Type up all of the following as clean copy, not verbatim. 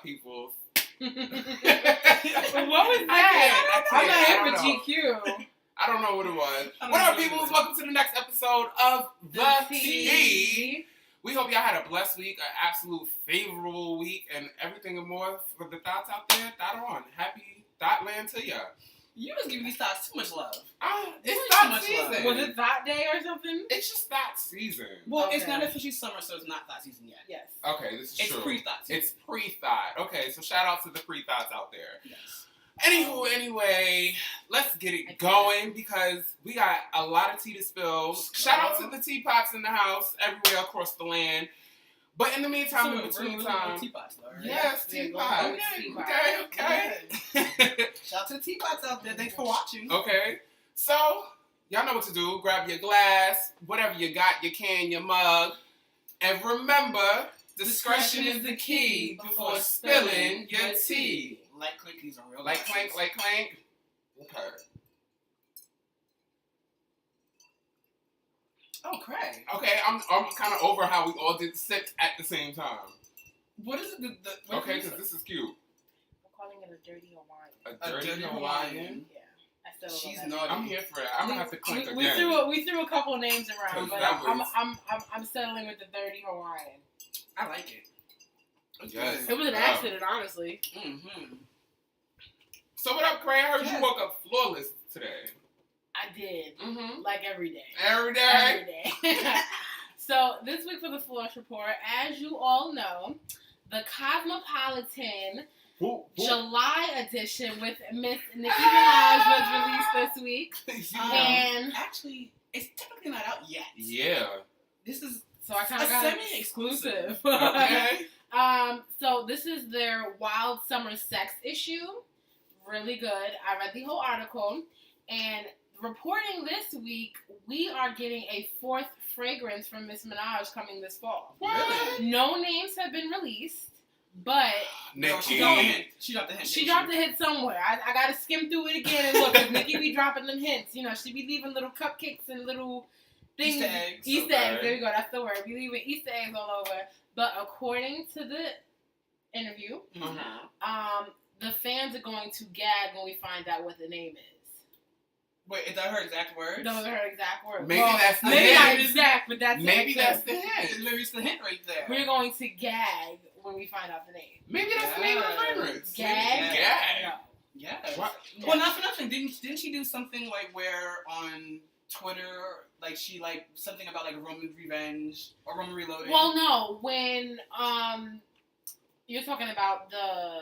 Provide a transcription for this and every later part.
peoples? What was that? I'm not here for GQ. I don't know what it was. What up, peoples? Welcome to the next episode of The Tea. We hope y'all had a blessed week, an absolute favorable week, and everything and more for the thoughts out there. Thought on. Happy Thought Land to ya. You was giving these thoughts too much love. It's thought season. Was it Thought Day or something? It's just thought season. Well, It's not officially summer, so it's not thought season yet. Yes. Okay, this is true. It's pre-thought season. It's pre-thought. Okay, so shout out to the pre-thoughts out there. Yes. Anyway, let's get it going because we got a lot of tea to spill. Shout out to the teapots in the house everywhere across the land. But in the meantime, in between time, teapots, though, right? yes, teapots. Okay. Shout out to the teapots out there. Thanks for watching. Okay, so y'all know what to do. Grab your glass, whatever you got, your can, your mug, and remember, discretion is the key before spilling your tea. Like clink, these are real. Like clank. Okay. Oh, Craig. Okay, I'm kind of over how we all did sips at the same time. What is it? Okay, because this is cute. I'm calling it a dirty Hawaiian. A dirty Hawaiian. Yeah. I still She's love naughty. I'm here for it. I'm gonna have to clink we again. we threw a couple of names around, but that was- I'm settling with the dirty Hawaiian. I like it. Yes. It was an Wow. accident, honestly. Mm-hmm. So what up, Cray? I heard you Yes. woke up flawless today. I did. Mm-hmm. Like every day. Every day. Every day. So this week for the Flourish Report, as you all know, the Cosmopolitan July edition with Miss Nicki Minaj was released this week. And Actually, it's technically not out yet. Yeah. This is so I kind of a got semi-exclusive. Okay. So this is their Wild Summer Sex issue. Really good. I read the whole article. And reporting this week, we are getting a fourth fragrance from Miss Minaj coming this fall. Really? No names have been released, but No, she Nicki. dropped the hint. She dropped the hint. she dropped a hint somewhere. I got to skim through it again and look. If Nicki be dropping them hints, you know, she be leaving little cupcakes and little things. Easter eggs. Easter Okay. eggs. There you go. That's the word. We leaving Easter eggs all over. But according to the interview, Uh-huh. the fans are going to gag when we find out what the name is. Wait, is that her exact words? Those are her exact words. Maybe that's the maybe not hint. exact, but that's Maybe it. that's the hint. Maybe it's the hint right there. We're going to gag when we find out the name. Maybe that's the name of the fragrance. Gag? Maybe Gag. No. Yes. What? Well, not for nothing. Didn't she do something like where on Twitter, like she like something about like Roman revenge or Roman reloading? Well, no. When you're talking about the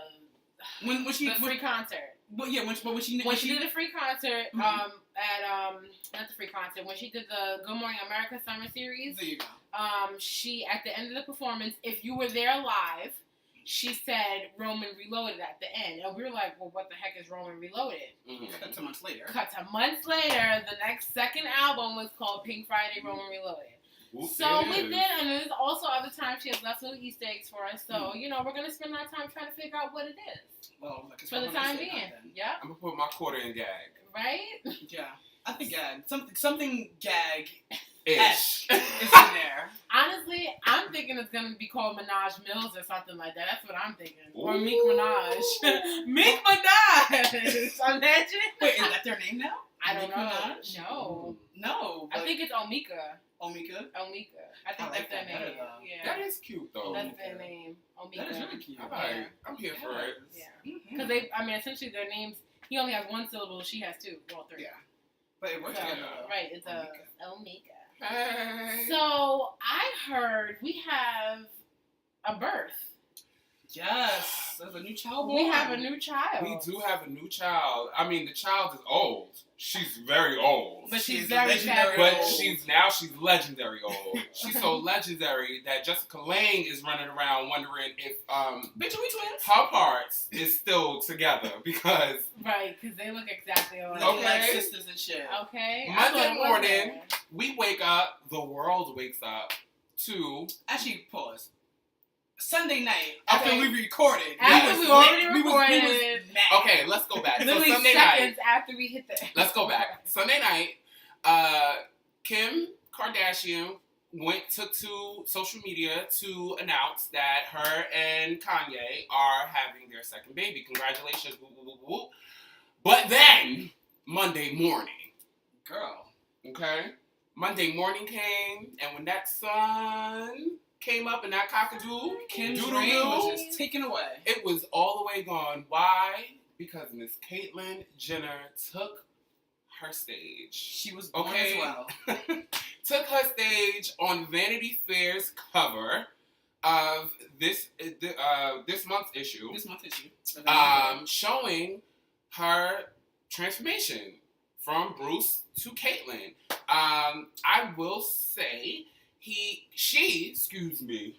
when she free concert. Well, yeah, when she Did a free concert Mhm. at not the free concert, when she did the Good Morning America Summer Series, there you go. she at the end of the performance, if you were there live, she said Roman Reloaded at the end, and we were like, well, what the heck is Roman Reloaded? Mhm. That's 2 months later. Cut to months later, the next second album was called Pink Friday Roman Reloaded. Whoop So it we is. did, and there's also other times she has left little Easter eggs for us. So, you know, we're going to spend our time trying to figure out what it is. Well, like, it's For the probably time say being. that then. Yeah, I'm gonna put my quarter in gag. right? Yeah, I think gag. Something gag Ish. is in there. Honestly, I'm thinking it's going to be called Minaj Mills or something like that. That's what I'm thinking. Or Ooh. Meek Minaj. Meek Minaj! Imagine. Wait, is that their name now? I don't Nicki know. Minaj? No. No. I think it's Omika. Omika. I think I like that's their that better, name. though. Yeah. That is cute though. That's their name. Omika. That is really cute. All right, I'm here for it. Yeah. Mm-hmm. Because essentially their names, he only has one syllable, she has two. Well, three. Yeah. But it works So, together. though. right, it's Omika. Omika. Hey. So, I heard we have a birth. Yes. There's a new child born. We have a new child. We do have a new child. I mean, the child is old. She's very old. But she's She's very legendary fabulous. But old. she's legendary old. She's so legendary that Jessica Lange is running around wondering if Bitch, are we twins? her parts is still together because Right, because they look exactly alike. Looking like Okay. sisters and shit. Okay. I Monday thought it was morning, there. we wake up, the world wakes up to Actually, pause. Sunday night, after Okay. we recorded. After we already we was recorded. mad. okay, let's go back. So Literally Sunday night. seconds after we hit that. Let's go back. Sunday night, Kim Kardashian took to social media to announce that her and Kanye are having their second baby. Congratulations. Woo, woo, woo, woo. But then, Monday morning. Girl. Okay? Monday morning came, and when that sun came up and that cockadoo, Kim's doodle-doo, reign was just taken away. it was all the way gone. Why? Because Miss Caitlyn Jenner took her stage. She was born Okay. as well. Took her stage on Vanity Fair's cover of this month's issue. This month's issue. Showing her transformation from Bruce to Caitlyn. I will say excuse me.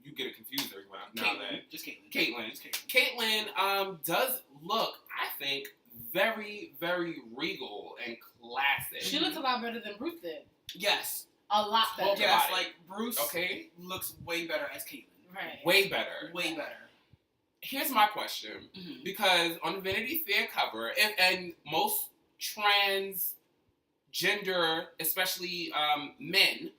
You get it confused every now and then. Just Caitlyn. Caitlyn does look, I think, very, very regal and classic. She looks a lot better than Bruce did. Yes. A lot better. Talk Yes, about it. like Bruce Okay? looks way better as Caitlyn. Right. Way better. Way better. Here's my question. Mm-hmm. Because on the Vanity Fair cover, and most transgender, especially men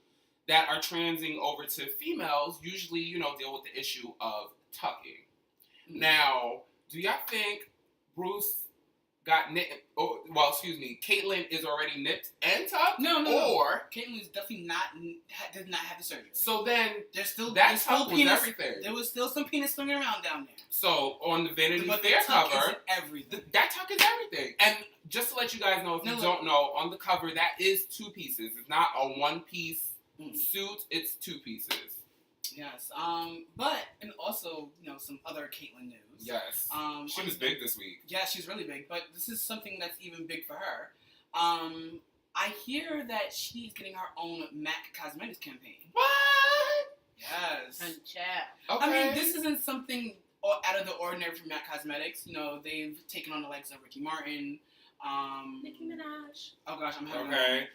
that are transing over to females, usually, deal with the issue of tucking. Mm-hmm. Now, do y'all think Bruce got nipped? Caitlyn is already nipped and tucked? No. Or, Caitlyn is definitely did not have the surgery. so then, There's still tuck was penis. everything. There was still some penis swinging around down there. So, on the Vanity But the Fair tuck cover, is everything. that tuck is everything. And just to let you guys know, if you don't know, on the cover, that is 2 pieces. It's not a 1-piece suit, it's 2 pieces. Yes. And also, some other Caitlyn news. Yes. She was big this week. Yeah, she's really big, but this is something that's even big for her. I hear that she's getting her own MAC Cosmetics campaign. What? Yes. And chat. Okay. I mean, this isn't something out of the ordinary for MAC Cosmetics. They've taken on the likes of Ricky Martin. Nicki Minaj. Oh gosh, I'm having. Okay.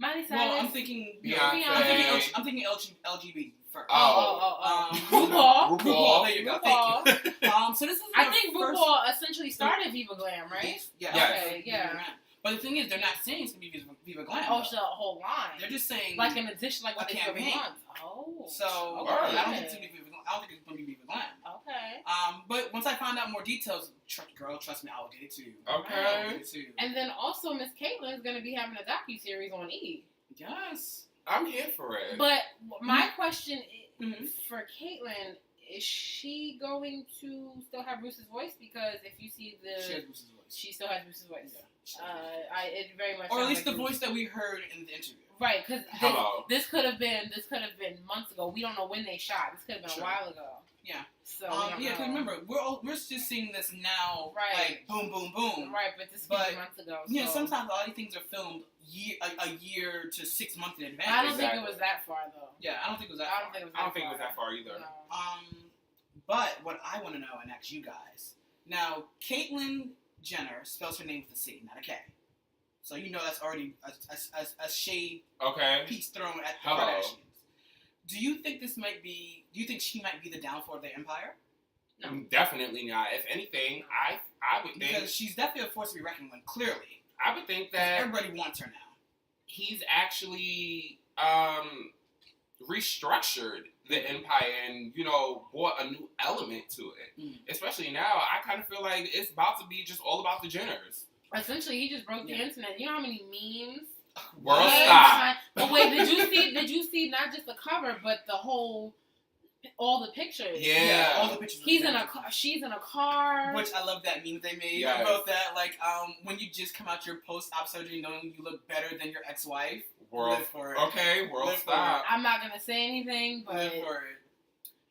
Miley Cyrus. Well, I'm thinking. Beyonce. I'm thinking LGBT first. RuPaul. RuPaul. There you go. RuPaul. Thank you. So this is. I her think first- RuPaul essentially started Viva Glam, right? Yeah. Yes. Okay, yeah. But the thing is, they're not saying it's gonna be Viva Glam. Oh, though. so the whole line. They're just saying Like an addition, like what a they do every campaign. month. Oh. So okay. I don't think it's gonna be Viva Glam. I don't think it's gonna be Viva Glam. Okay. But once I find out more details, trust me, I'll get it to you. Okay. I'll get it to you. And then also Miss Caitlyn is going to be having a docu-series on E! Yes. I'm here for it. But my question Mm-hmm. for Caitlyn, is she going to still have Bruce's voice? Because if you see She has Bruce's voice. she still has Bruce's voice. Yeah. It very much. Or at sounds least like the voice that we heard in the interview. Right, because Hello. this could have been months ago. We don't know when they shot. This could have been Sure. a while ago. Yeah. So we don't yeah, know. because remember, we're just seeing this now, Right. like boom, boom, boom. Right, but this could be months ago. So. Sometimes a lot of things are filmed a year to 6 months in advance. I don't think it was that far though. Yeah, I don't think it was that. I far. don't think it was that I don't think it far. was that far either. No. But what I want to know and ask you guys now, Caitlyn Jenner spells her name with a C, not a K. So that's already a shade Okay. piece thrown at the Hello. Kardashians. Do you think Do you think she might be the downfall of their empire? No. Definitely not. If anything, I would think Because she's definitely a force to be reckoned with. Clearly, I would think that everybody wants her now. he's actually restructured the empire and brought a new element to it. Mm. Especially now, I kind of feel like it's about to be just all about the Jenners. Essentially, he just broke the internet. You know how many memes? World Wait, stop. But wait, did you see not just the cover, but all the pictures? Yeah. all the pictures. He's in a car. She's in a car. Which I love that meme they made Yes. about that. Like, when you just come out your post-op surgery knowing you look better than your ex-wife. World. Live for it. Okay. World Live for stop. I'm not gonna say anything, Live for it.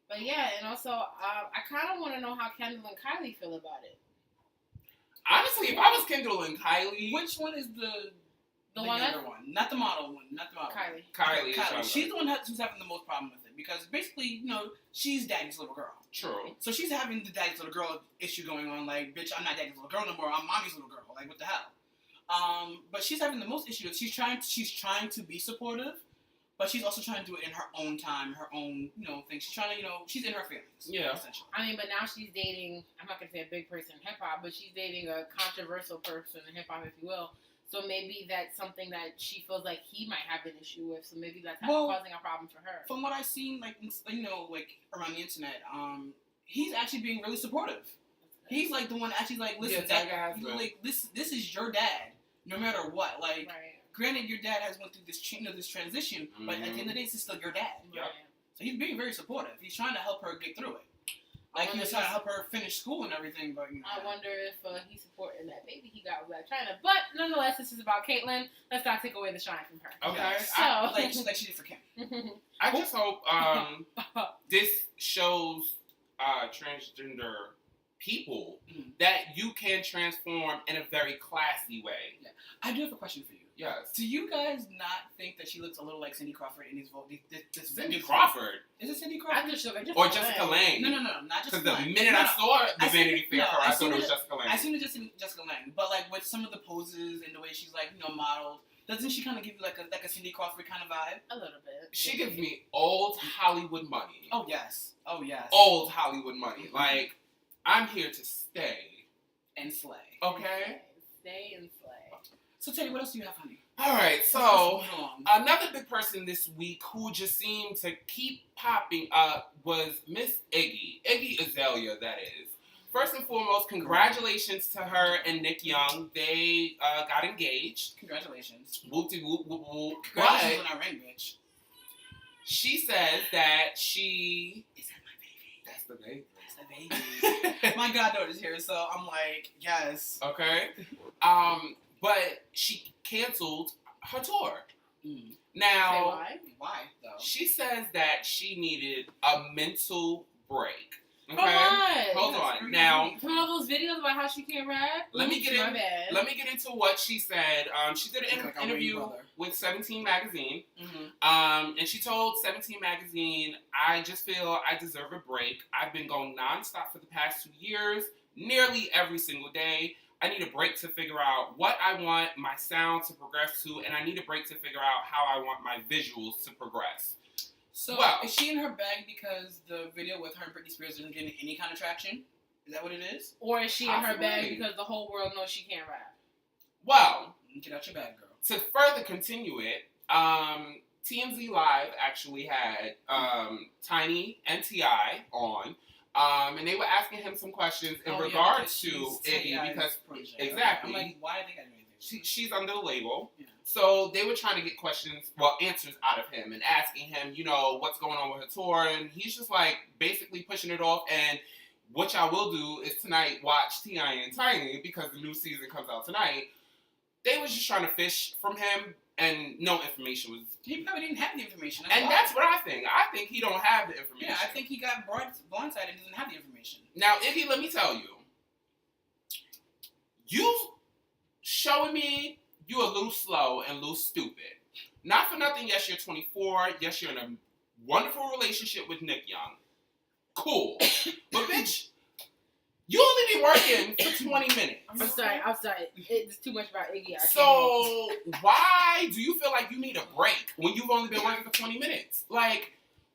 but yeah, and also I kind of want to know how Kendall and Kylie feel about it. Honestly, if I was Kendall and Kylie, Which one is the one younger one? Not the model one. Not the model. Kylie. Kylie is younger. She's the one who's having the most problem with it because basically, she's daddy's little girl. True. So she's having the daddy's little girl issue going on. Like, bitch, I'm not daddy's little girl no more. I'm mommy's little girl. Like, what the hell? But she's having the most issue. She's trying to be supportive, but she's also trying to do it in her own time, her own thing. She's trying to she's in her feelings. Yeah. Essentially. I mean, but now she's dating. I'm not gonna say a big person in hip hop, but she's dating a controversial person in hip hop, if you will. So maybe that's something that she feels like he might have an issue with. So maybe that's Well, causing a problem for her. From what I've seen, like around the internet, he's actually being really supportive. He's like the one actually like, listen, this is your dad, no matter what. Like, granted, your dad has went through this this transition, but at the end of the day, it's still your dad. Yep. So he's being very supportive. He's trying to help her get through it. Like, he was trying to help her finish school and everything, but I wonder if he's supporting that baby he got with Blac Chyna. But nonetheless, this is about Caitlyn. Let's not take away the shine from her. Okay. So, like she did for Kim. I just hope this shows transgender people that you can transform in a very classy way. Yeah. I do have a question for you. Yes. Do you guys not think that she looks a little like Cindy Crawford in these this Cindy Crawford? Is it Cindy Crawford? I just or Jessica Lange? No, not Jessica Because Lange. the minute I saw the Vanity Fair cover, I thought it was Jessica Lange. I seen it just in Jessica Lange, but like with some of the poses and the way she's like modeled, doesn't she kind of give you like a Cindy Crawford kind of vibe? A little bit. She gives me old Hollywood money. Oh yes. Old Hollywood money. Like, I'm here to stay and slay. Okay. Stay and slay. So Teddy, what else do you have, honey? All right, so another big person this week who just seemed to keep popping up was Miss Iggy Azalea, that is. First and foremost, congratulations to her and Nick Young. They got engaged. Congratulations. Whoop-de-whoop, whoop-whoop. Congratulations on our ring, bitch. She says that she... Is that my baby? That's the baby. That's the baby. My goddaughter's here, so I'm like, yes. Okay. But she canceled her tour. Now, why though? She says that she needed a mental break. Okay, hold on. Now, from all those videos about how she can't rap. Let me get into what she said. She did an interview with 17 Magazine, and she told 17 Magazine, "I just feel I deserve a break. I've been going nonstop for the past 2 years, nearly every single day. I need a break to figure out what I want my sound to progress to, and I need a break to figure out how I want my visuals to progress." So, is she in her bag because the video with her and Britney Spears isn't getting any kind of traction? Is that what it is? Or is she in her bag because the whole world knows she can't rap? Well, get out your bag, girl. To further continue it, TMZ Live actually had Tiny and T.I. on. And they were asking him some questions in regards to Iggy because exactly. I'm like, why are they got anything? She's under the label, Yeah. So they were trying to get answers out of him and asking him, what's going on with her tour, and he's just like basically pushing it off. And what y'all will do is tonight watch T.I. and Tiny because the new season comes out tonight. They was just trying to fish from him, and no information was. He probably didn't have the information. That's what I think. I think he don't have the information. Yeah, I think he got blindsided and doesn't have the information. Now, Iggy, let me tell you. You showing me you a little slow and a little stupid. Not for nothing, yes, you're 24. Yes, you're in a wonderful relationship with Nick Young. Cool. But, bitch, you only be working for 20 minutes. I'm sorry. It's too much about Iggy. So, why do you feel like you need a break when you've only been working for 20 minutes? Like,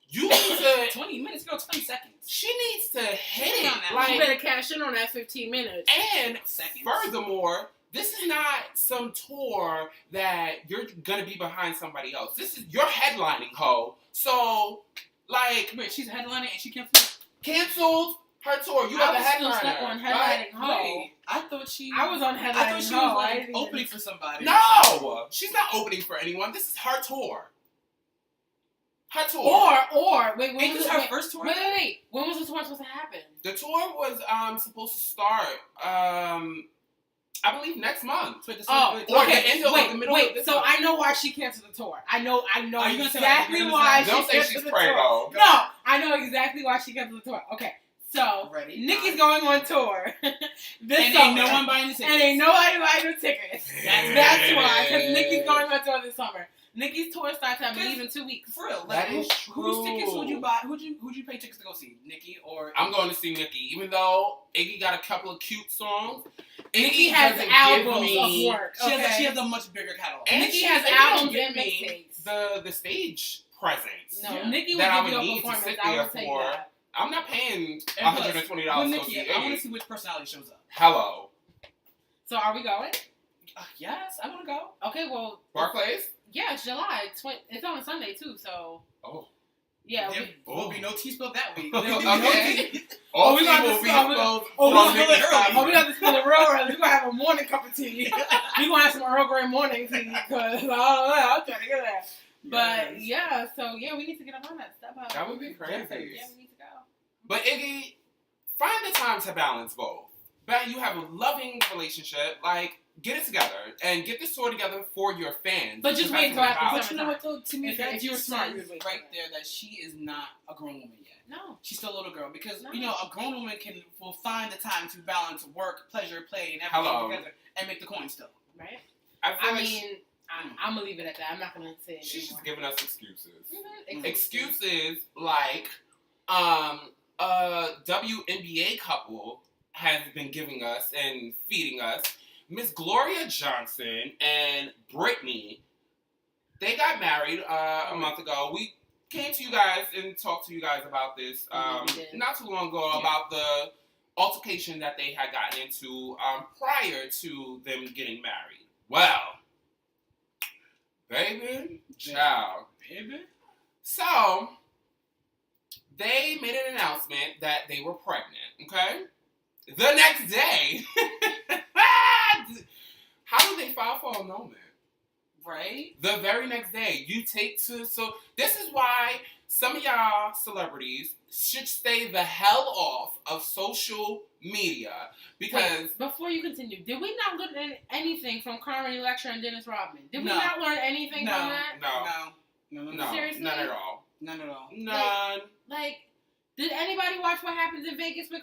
you need to... 20 minutes? Go 20 seconds. She needs to hit it. Like, you better cash in on that 15 minutes. And furthermore, this is not some tour that you're gonna be behind somebody else. You're headlining, ho. So, like... Wait, she's headlining and she canceled her tour. You are the headliner. On headlining ho. Wait, I thought she was on headlining I thought she was like opening for somebody. No! She's not opening for anyone. This is her tour. Her tour. Or wait, when was her first tour? Wait. When was the tour supposed to happen? The tour was supposed to start I believe next month. The middle of this so month. I know why she canceled the tour. I know exactly Don't why she canceled say she's the prego. tour. No, I know exactly why she canceled the tour. Okay, so Nikki's going on tour this summer. Ain't no one buying the tickets. And ain't nobody buying the tickets. That's why, because Nikki's going on tour this summer. Nikki's tour starts, I believe, in 2 weeks. For real, that is true. Whose tickets would you buy? Who'd you pay tickets to go see? Nikki or? I'm going to see Nikki, even though Iggy got a couple of cute songs. Nikki has albums of work. She has a much bigger catalog. And Nikki has albums and mixtapes. The stage presence. No, Nikki that I would would give you a need to performance. sit I there would take for. that. I'm not paying $120 with to Nikki, see I want Iggy. to see which personality shows up. Hello. So are we going? Yes, I want to go. Okay, well, Barclays? yeah, it's July. It's on a Sunday too, so Oh. yeah. There will be no tea spilled that week. Okay. Oh, we got will to be spill- exposed oh, from we spill it Nikki's early. side. Oh, we got to spend it real early. We gonna have a morning cup of tea. We gonna have some Earl Grey morning tea because I don't know. I'm trying to get that. But yeah, so yeah, we need to get up on that stuff. That would be crazy. Yeah, we need to go. But Iggy, find the time to balance both. But you have a loving relationship, like, get it together and get this tour together for your fans. But just Because wait that's until after what But you know what though? To me, If you were smart, you says would wait right for there that she is not a grown woman yet. No. She's still a little girl because No. you know a grown woman will find the time to balance work, pleasure, play, and everything Hello. together and make the coin still. Right? I feel I like mean, I'm gonna leave it at that. I'm not gonna say it she's just anymore. giving us excuses. Mhm. Excuses like a WNBA couple has been giving us and feeding us. Miss Gloria Johnson and Brittany, they got married a month ago. We came to you guys and talked to you guys about this We did. not too long ago Yeah. about the altercation that they had gotten into prior to them getting married. Well, baby, child. Baby. So, they made an announcement that they were pregnant, okay? The next day, how do they file for annulment? Right? The very next day, you take to, so this is why some of y'all celebrities should stay the hell off of social media, because Wait, before you continue, did we not learn anything from Carmen Electra and Dennis Rodman? Did we No. not learn anything No. from that? no, Seriously? none at all. None at all. None. Like, did anybody watch what happens in Vegas with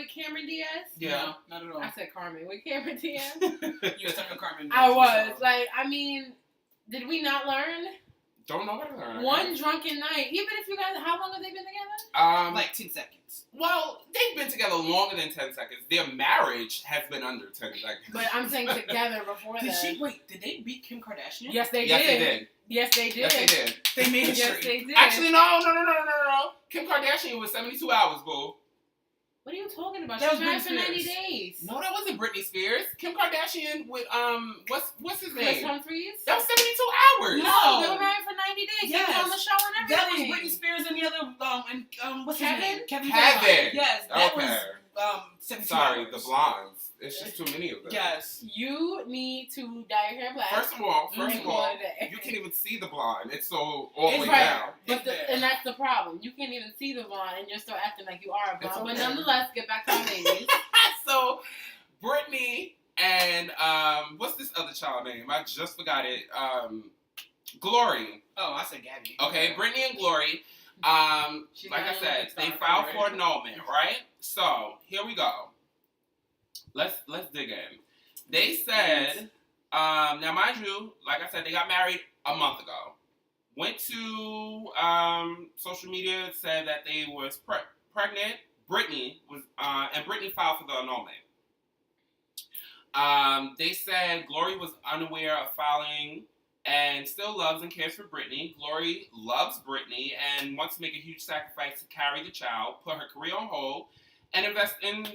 Cameron Diaz? Yeah. No, not at all. I said Carmen with Cameron Diaz. You were talking Carmen. I was like, I mean, did we not learn Don't know what I learned. one drunken night? Even if you guys, how long have they been together? like 10 seconds. Well, they've been together longer than 10 seconds. Their marriage has been under 10 seconds. But I'm saying together before Did that. did they beat Kim Kardashian? Yes, they Yes, did. they did. Yes, they did. Yes, they did. They made Yes, history. they did. Actually, no. Kim Kardashian was 72 hours, boo. What are you talking about? That She was was married for Britney 90 Spears. days. No, that wasn't Britney Spears. Kim Kardashian with, what's his Chris name? Humphries? That was 72 hours. No. They were married for 90 days. Yes. They were on the show and That was everything. Britney Spears and the other what's Kevin? his name? Kevin. Kevin. Yes, that Okay. was 72 Sorry, hours. the blondes. It's just too many of them. Yes. You need to dye your hair black. First of all, and call it a day. you can't even see the blonde. It's so all the It's way right. down. But It's there. and that's the problem. You can't even see the blonde, and you're still acting like you are a blonde. It's But okay. nonetheless, get back to our babies. So, Brittany and what's this other child name? I just forgot it. Glory. Oh, I said Gabby. Okay, Brittany and Glory. She's Like not I on said, the they list, filed right? for annulment, right? So here we go. Let's dig in. They said, now mind you, like I said, they got married a month ago. Went to social media, said that they was pregnant. Brittany was, and Brittany filed for the annulment. They said Glory was unaware of filing and still loves and cares for Brittany. Glory loves Brittany and wants to make a huge sacrifice to carry the child, put her career on hold, and invest in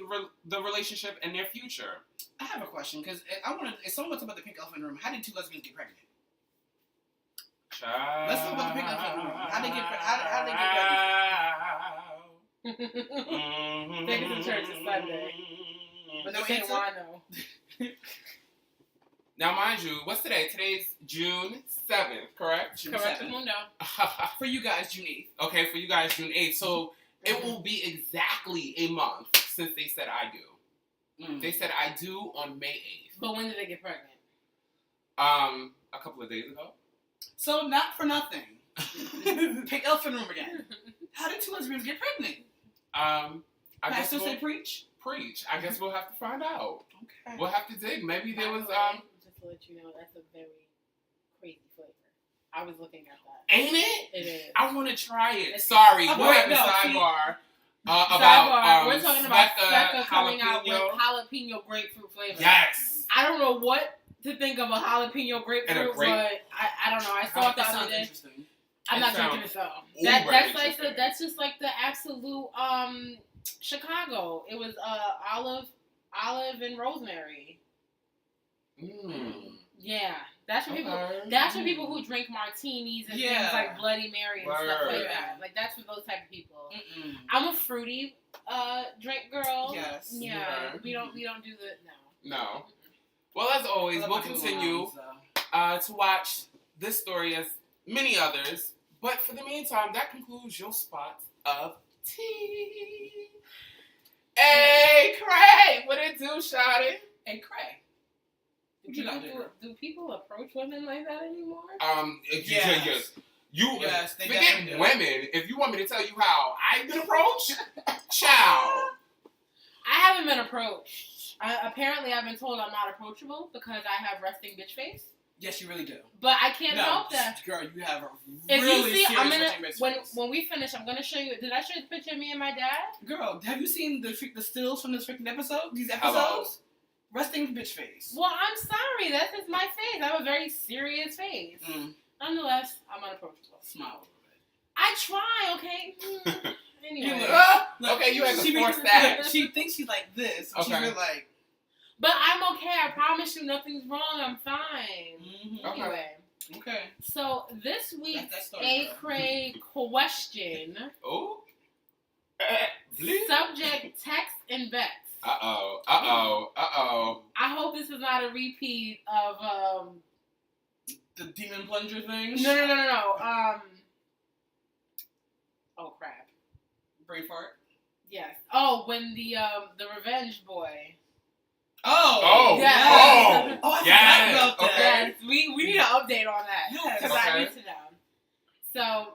the relationship and their future. I have a question because I want to. If someone talks about the pink elephant in the room, how did two lesbians get pregnant? Child. Let's talk about the pink elephant in the room. How they get pregnant? Mm-hmm. Take it to church this Sunday. But No no answer? wino. Now, mind you, what's today? Today's June 7th, correct? June Correct 7th. mundo. For you guys, June 8th. Okay, for you guys, June 8th. So it will be exactly a month since they said I do. Mm. They said I do on May 8th. But when did they get pregnant? A couple of days ago. So not for nothing. Pink elephant room again. How did two lesbians get pregnant? I guess Pastor we'll say preach. preach. I guess we'll have to find out. Okay. We'll have to dig. Maybe there By was the way, just to let you know, that's a very crazy flavor. I was looking at that. ain't it? It is. I want to try it. It's- Sorry, Oh, we're wait, having no, sidebar Sidebar, about we're talking about Sveka Sveka coming out with jalapeno. jalapeno grapefruit flavor. Yes. I don't know what to think of a jalapeno grapefruit, but I don't know. I saw it the That other sounds day. interesting. I'm It not sounds drinking it though. uber That's like interesting. that's just like the absolute Chicago. It was olive and rosemary. Yeah, that's for people. Okay. That's for people who drink martinis and things like Bloody Mary and stuff like Word. that. Like that's for those type of people. Mm-mm. I'm a fruity drink girl. Yes. Yeah. Yeah. We don't do the No. Well, as always, we'll continue to watch this story as many others. But for the meantime, that concludes your spot of tea. Hey, Craig, what it do, shawty? Hey, Craig. Do people approach women like that anymore? Yes. Yes, they forget definitely do. women. If you want me to tell you how I've been approached, ciao. I haven't been approached. Apparently, I've been told I'm not approachable because I have resting bitch face. Yes, you really do. But I can't help that. Girl, you have a If really you see, I'm serious gonna resting bitch face. when we finish, I'm gonna show you. Did I show you the picture of me and my dad? Girl, have you seen the stills from this freaking episode? These Hello. episodes? Resting bitch face. Well, I'm sorry. That's just my face. I have a very serious face. Nonetheless, I'm unapproachable. Smile a little bit. I try, okay? Anyway. Okay, you had to She force be- that. She thinks she's like this. Okay. She's really like. But I'm okay. I promise you nothing's wrong. I'm fine. Mm-hmm. Okay. Anyway. Okay. So, this week's That's that story, A girl. Cray question. Oh. Subject, text, and Vex. Uh-oh. I hope this is not a repeat of, The demon plunger thing. No. Oh, crap. Brain fart. Yes. Oh, when the revenge boy. Oh. Yes. Oh, I Yes. forgot about that. Yes, we need an update on that. Yes. Because I Okay. need to know. So,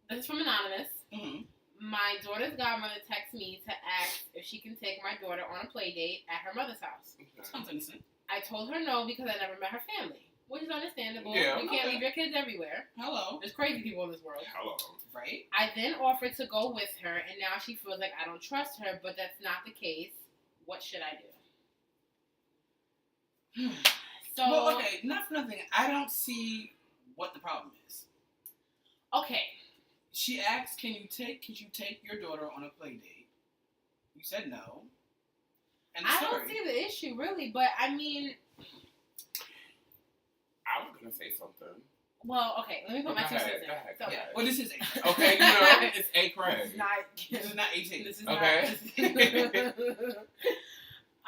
this is from Anonymous. Mm-hmm. My daughter's godmother texts me to ask if she can take my daughter on a play date at her mother's house. Sounds innocent. I told her no because I never met her family, which is understandable. Yeah. You can't Okay. leave your kids everywhere. Hello. There's crazy people in this world. Hello. Right? I then offered to go with her, and now she feels like I don't trust her, but that's not the case. What should I do? So, Well, okay, not for nothing. I don't see what the problem is. okay. She asked, "Could you take your daughter on a play date?" You said no. And I don't see the issue, really, but I mean, I was going to say something. well, okay, let me put my Go two ahead, cents in. go ahead, So, go Yeah. ahead. Well, this is A. Okay, you know, it's A. This Craig. is not. This is not 18. This is Okay.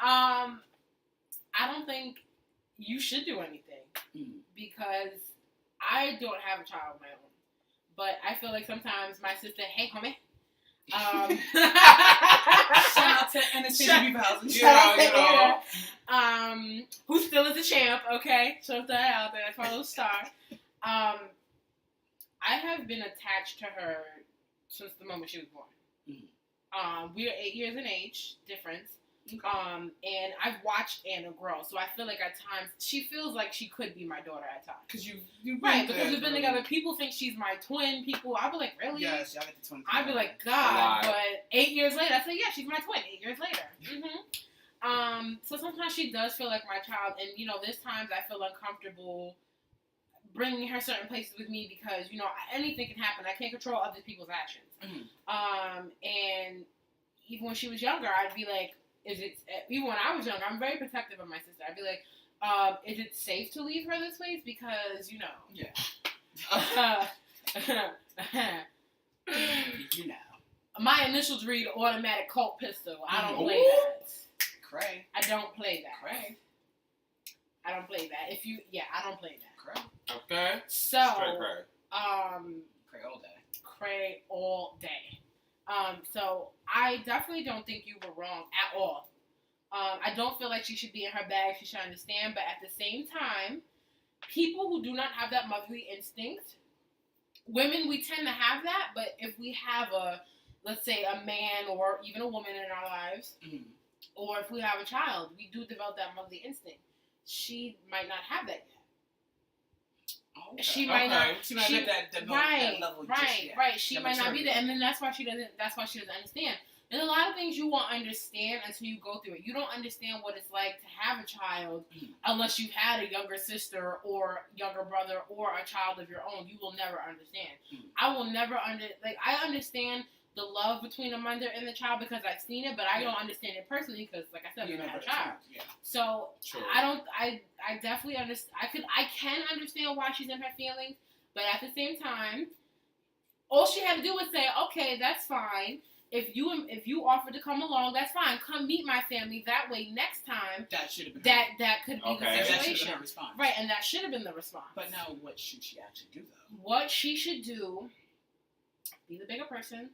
not. I don't think you should do anything because I don't have a child of my own. But I feel like sometimes my sister, hey, homie. Shout out to Anastasia Beaverhausen. You know. Who still is a champ, okay? Shout that out there. That's my little star. I have been attached to her since the moment she was born. We are 8 years in age difference. And I've watched Anna grow, so I feel like at times she feels like she could be my daughter at times. Because you Right, because we've been together. People think she's my twin. I'll be like, really? Yes, y'all get the twin. I'd be like, A God, lot. but 8 years later, I say, yeah, she's my twin. 8 years later. So sometimes she does feel like my child, and there's times I feel uncomfortable bringing her certain places with me because anything can happen. I can't control other people's actions. And even when she was younger, I'd be like, even when I was younger, I'm very protective of my sister. I'd be like, is it safe to leave her this way? Because my initials read automatic Colt pistol. I don't play that. Cray. I don't play that. Cray. I don't play that. I don't play that. Cray. Okay. So, Straight Craig. Cray all day. Cray all day. So I definitely don't think you were wrong at all. I don't feel like she should be in her bag. She should understand. But at the same time, people who do not have that motherly instinct, women, we tend to have that. But if we have let's say a man or even a woman in our lives, or if we have a child, we do develop that motherly instinct. She might not have that yet. Okay. She might not. She might not get that level just yet. Right. She That might not be maturity. there, and then that's why she doesn't understand. There's a lot of things you won't understand until you go through it. You don't understand what it's like to have a child unless you've had a younger sister or younger brother or a child of your own. You will never understand. I will never I understand the love between a mother and the child because I've seen it, but I don't understand it personally because, like I said, I never had a child. Yeah. So True. I definitely understand. I can understand why she's in her feelings, but at the same time, all she had to do was say, okay, that's fine. If you offer to come along, that's fine. Come meet my family. That way, next time, That should have been that could be Okay. the that should have situation, been her response. right? And that should have been the response. But now, what should she actually do though? What she should do, be the bigger person.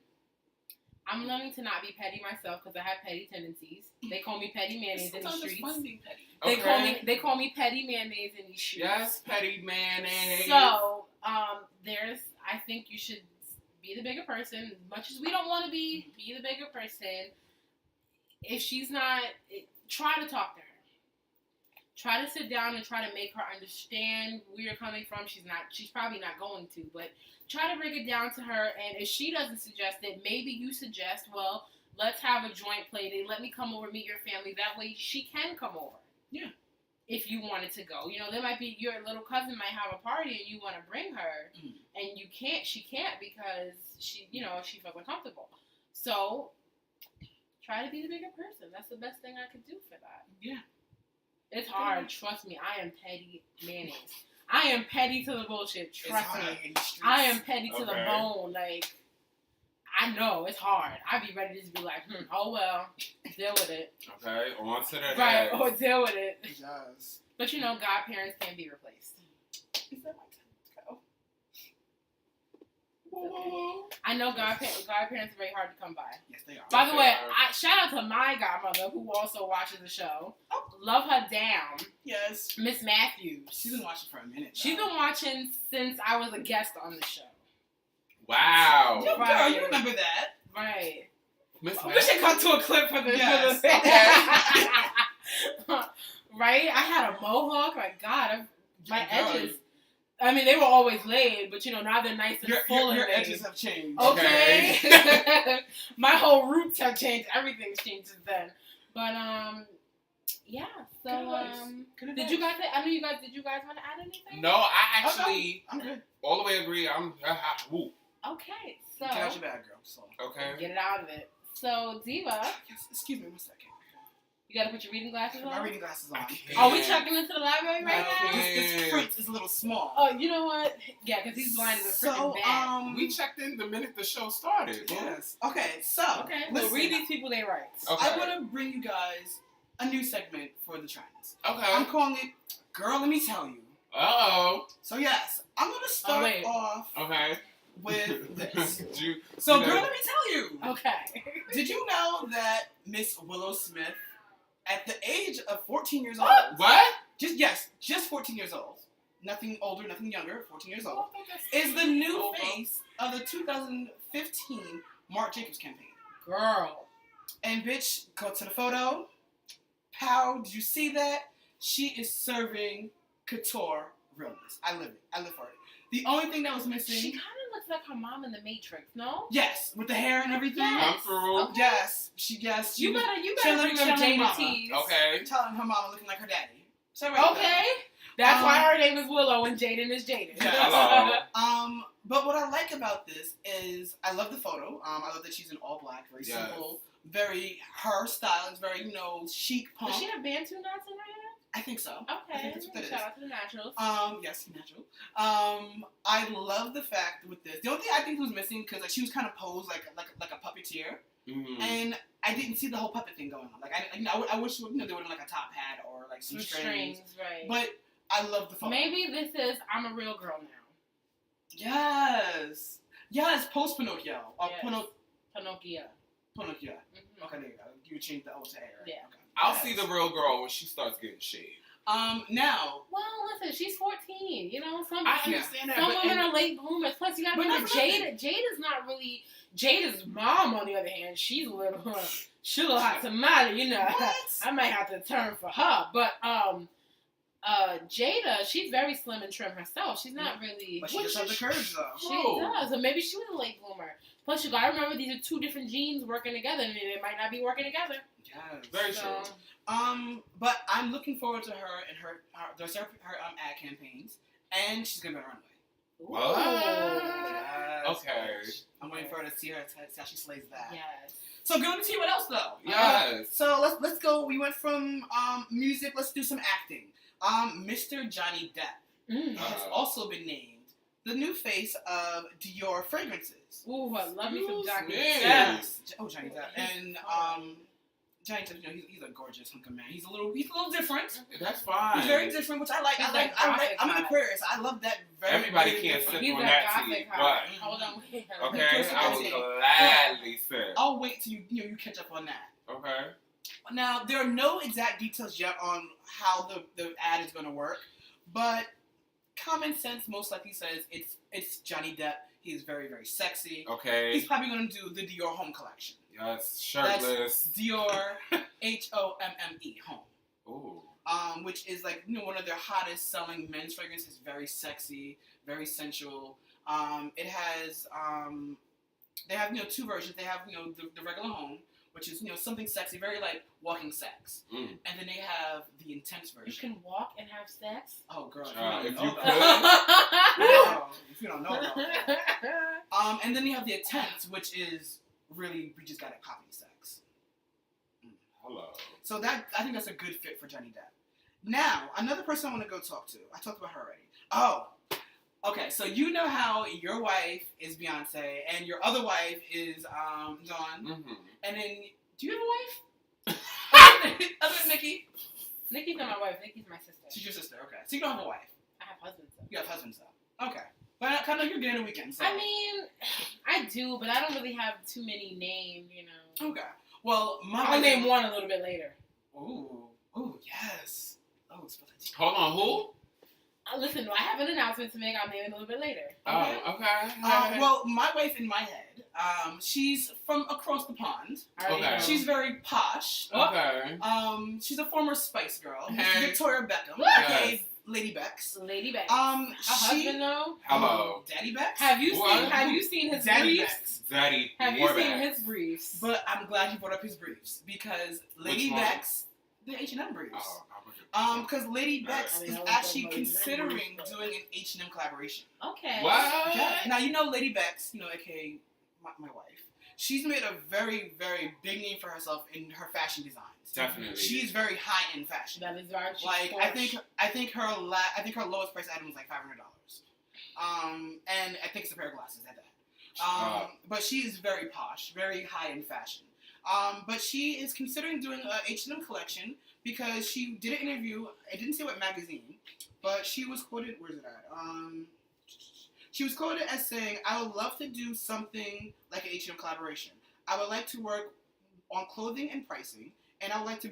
I'm learning to not be petty myself because I have petty tendencies. They call me petty mayonnaise in the Sometimes it's streets. fun being petty. They call me petty mayonnaise in these streets. Yes, petty mayonnaise. So, I think you should be the bigger person. As much as we don't want to be the bigger person. If she's not, try to talk to her. Try to sit down and try to make her understand where you're coming from. She's probably not going to, but try to break it down to her. And if she doesn't suggest it, maybe you suggest, well, let's have a joint play date. Let me come over, meet your family. That way she can come over. Yeah. If you wanted to go, there might be your little cousin might have a party and you want to bring her, and she can't because she feels uncomfortable. So try to be the bigger person. That's the best thing I could do for that. Yeah. It's hard. Trust me. I am petty mayonnaise. I am petty to the bullshit. Trust me. I am petty to the Okay. bone. Like, I know it's hard. I be ready to just be like, oh well, deal with it. Okay, on to the Right, next. or deal with it. It does. But godparents can be replaced. Is that my time to go? I know godparents are very hard to come by. Yes, they are. By the way, are. shout out to my godmother who also watches the show. Love her down, Yes. Miss Matthews. She's been watching for a minute. She's been watching since I was a guest on the show. Wow. Yo, girl, Right. you remember that? Right. Miss We should cut to a clip for this. Yes, For this. Right? I had a mohawk. My God, my Girl, edges. I mean, they were always laid, but now they're nice and full and your laid. edges have changed. Okay. My whole roots have changed. Everything's changed since then. But yeah. So Good did you guys? Did you guys want to add anything? No, I actually I'm good. all the way agree. Woo. Okay. So Get out your bag, girl. So. Okay. get it out of it. So Diva, Yes, excuse me 1 second. you gotta put your reading glasses My on. reading glasses on. Are we checking into the library right I now? can't. This print is a little small. Oh, you know what? Yeah, because he's blind as a freaking bat. We checked in the minute the show started. boo. Yes. Okay, so. Okay, listen, well, read these people their rights. Okay. I want to bring you guys a new segment for the trends. I'm Okay. calling it Girl, Let Me Tell You. Uh-oh. So, yes, I'm going to start wait. off Okay. with this. Did you, So, you know- girl, let me tell you. Okay. Did you know that Miss Willow Smith, at the age of 14 years old, What? just 14 years old, nothing older, nothing younger, 14 years old, is the new face of the 2015 Marc Jacobs campaign. Girl. And bitch, go to the photo. Pow, did you see that? She is serving couture realness. I live it. I live for it. The only thing that was missing. She kind of looks like her mom in The Matrix, no? Yes, with the hair and everything. Yes. I'm through. Okay. Yes, she You was better bring up chilling Jada mama. Tees. Okay. telling her mama looking like her daddy. So right Okay. That's Um, why her name is Willow and Jaden is Jaden. Yeah. Hello. there. But what I like about this is I love the photo. I love that she's in all black, very Yes. simple, very her style. It's very chic punk. Does she have Bantu knots in her hair? I think so. I Okay. think that's what that Shout is. out to the naturals. Yes, natural. I love the fact with this. The only thing I think was missing because she was kind of posed like a puppeteer, Mm-hmm. and I didn't see the whole puppet thing going on. Like I wish they would have like a top hat or like some strings. Right. But I love the photo. Maybe this is I'm a real girl now. Yes. Post Pinocchio or Yes. Pinocchio. Pinocchio. Mhm. Okay, there you go. You changed the O to A, right? Yeah. Okay. I'll Yes. see the real girl when she starts getting shaved. Now. Well, listen, she's 14. Some I understand that, some but women are late bloomers. Plus, you gotta But remember, that's nothing. Jada's not really. Jada's mom, on the other hand, she's a little hot tamale. What? I might have to turn for her, but Jada, she's very slim and trim herself. She's not really. But she just has the curves though. She does, or maybe she was a late bloomer. Plus, you gotta remember these are two different genes working together, and they might not be working together. Yes. Very So, true. But I'm looking forward to her and her ad campaigns, and she's gonna be on runway. What? Yes, Okay. bitch. I'm waiting for her to see how she slays that. Yes. So go to see what else though. Yes. So let's go. We went from music. Let's do some acting. Mr. Johnny Depp has also been named the new face of Dior fragrances. Ooh, I love me some Johnny Me. Depp. Yes. Oh, Johnny Depp. And Johnny Depp, you know, he's a gorgeous hunk of man. He's a little different. That's fine. He's very different, which I like. He's I like. gothic I'm an vibe. Aquarius. I love that. Very. Everybody very can't different. sip He's on that that tea, gothic but heart. Hold on, wait. okay, I will gladly sip. I'll wait till you catch up on that. Okay. Now there are no exact details yet on how the ad is going to work, but common sense most likely says it's Johnny Depp. He is very, very sexy. Okay. He's probably going to do the Dior Home collection. Yes, shirtless. Dior Homme Home. Ooh. Which is like, you know, one of their hottest selling men's fragrances. Very sexy, very sensual. It has they have, you know, two versions. They have, you know, the regular Home, which is, you know, something sexy, very like walking sex. And then they have the intense version. You can walk and have sex? Oh, girl, If you could. Girl, if you don't know about that. And then you have the intense, which is really, we just got it popping sex. Hello. So that, I think that's a good fit for Johnny Depp. Now, another person I want to go talk to. I talked about her already. Oh, okay. So you know how your wife is Beyonce and your other wife is Dawn. Mm-hmm. And then, do you have a wife? Other than Nikki? Nikki's not my wife. Nikki's my sister. She's your sister. Okay. So you don't have a wife. I have husbands though. You have husbands though. Okay. But I kind of you're getting a weekend. So. I mean, I do, but I don't really have too many named, you know. Okay. Well, I'll name one a little bit later. Ooh, yes. Oh, it's Hold on, who? Listen, I have an announcement to make. I'll name it a little bit later. Oh, okay. Well, my wife in my head, she's from across the pond. I already Okay. know. She's very posh. Okay. She's a former Spice Girl, Hey. Victoria Beckham, What? aka Lady Bex. Lady Bex. Her Her husband though. Hello. Daddy Bex. Have you What? seen his Daddy briefs? Bex. Zaddy. Have you seen his briefs? But I'm glad you brought up his briefs because Lady Which one? Bex, the H&M briefs. Oh, because Lady Bex I mean, is I was actually talking about considering H&M, doing an H&M collaboration. Okay. What? Yeah. Now you know Lady Bex, you know, aka my wife. She's made a very, very big name for herself in her fashion designs. Definitely. She's very high end fashion. That is right. She's Like Porsche. I think her lowest price item was like $500. And I think it's a pair of glasses at that. But she is very posh, very high end fashion. But she is considering doing a H&M collection because she did an interview. I didn't say what magazine, but she was quoted. Where's it at? She was quoted as saying, "I would love to do something like an H&M collaboration. I would like to work on clothing and pricing, and I would like to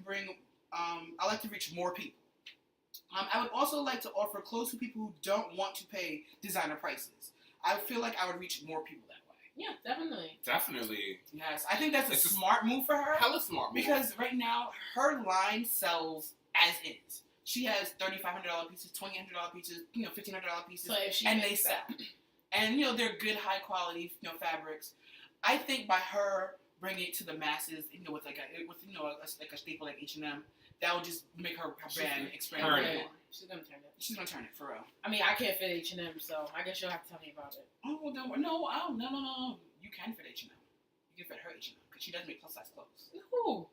I like to reach more people. I would also like to offer clothes to people who don't want to pay designer prices. I feel like I would reach more people that way." Yeah, definitely. Definitely. Yes, I think that's a It's a smart move for her. Hella smart. Move. Because right now, her line sells as is. She has $3,500 pieces, $2,800 pieces, you know, $1,500 pieces, So if she and they makes sell. And, you know, they're good, high quality, you know, fabrics. I think by her bringing it to the masses, you know, with like a staple like H&M, that would just make her brand expand. turn more. it. She's gonna turn it. She's gonna turn it for real. I mean, I can't fit H&M, so I guess you'll have to tell me about it. Oh, well, no. You can fit H&M. You can fit her H&M because she does make plus size clothes. Ooh.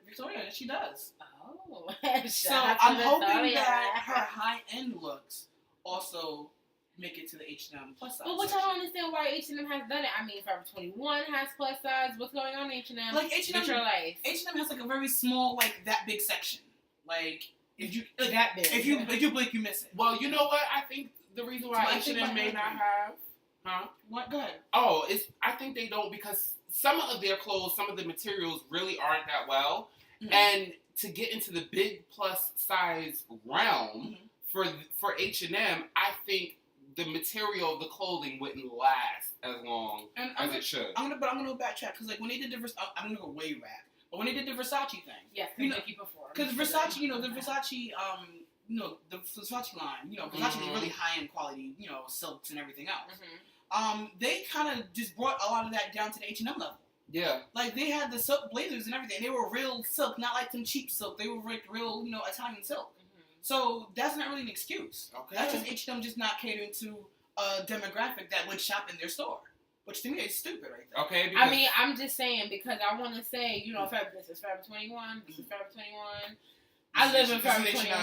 Victoria, she does. Oh. So I'm hoping that her high end looks also make it to the H&M plus size. But which I don't understand why H&M has done it. I mean, Forever 21 has plus size. What's going on in H&M? Like H&M, With your life. H&M has like a very small, like that big section. Like if you like, That big. if you blink, you miss it. Well, you know what? I think the reason why So I think H&M my may not husband- have, huh? What? Go ahead. Oh, I think they don't because some of their clothes, some of the materials really aren't that well, Mhm. and to get into the big plus size realm for H&M, I think the material of the clothing wouldn't last as long And as it should. I'm gonna backtrack because like when they did the I'm gonna go way back. But when they did the Versace thing, Yes, you know, Nikki before. because Versace, you know, the Versace line, you know, Versace is really high end quality, you know, silks and everything else. They kind of just brought a lot of that down to the H&M level. Yeah. Like they had the silk blazers and everything. They were real silk, not like some cheap silk. They were like real, you know, Italian silk. So that's not really an excuse. Okay. That's just H&M just not catering to a demographic that would shop in their store, which to me is stupid right there. Okay. I mean, I'm just saying because I want to say, you know, this is Forever 21. This is Forever 21. I live in Forever 21.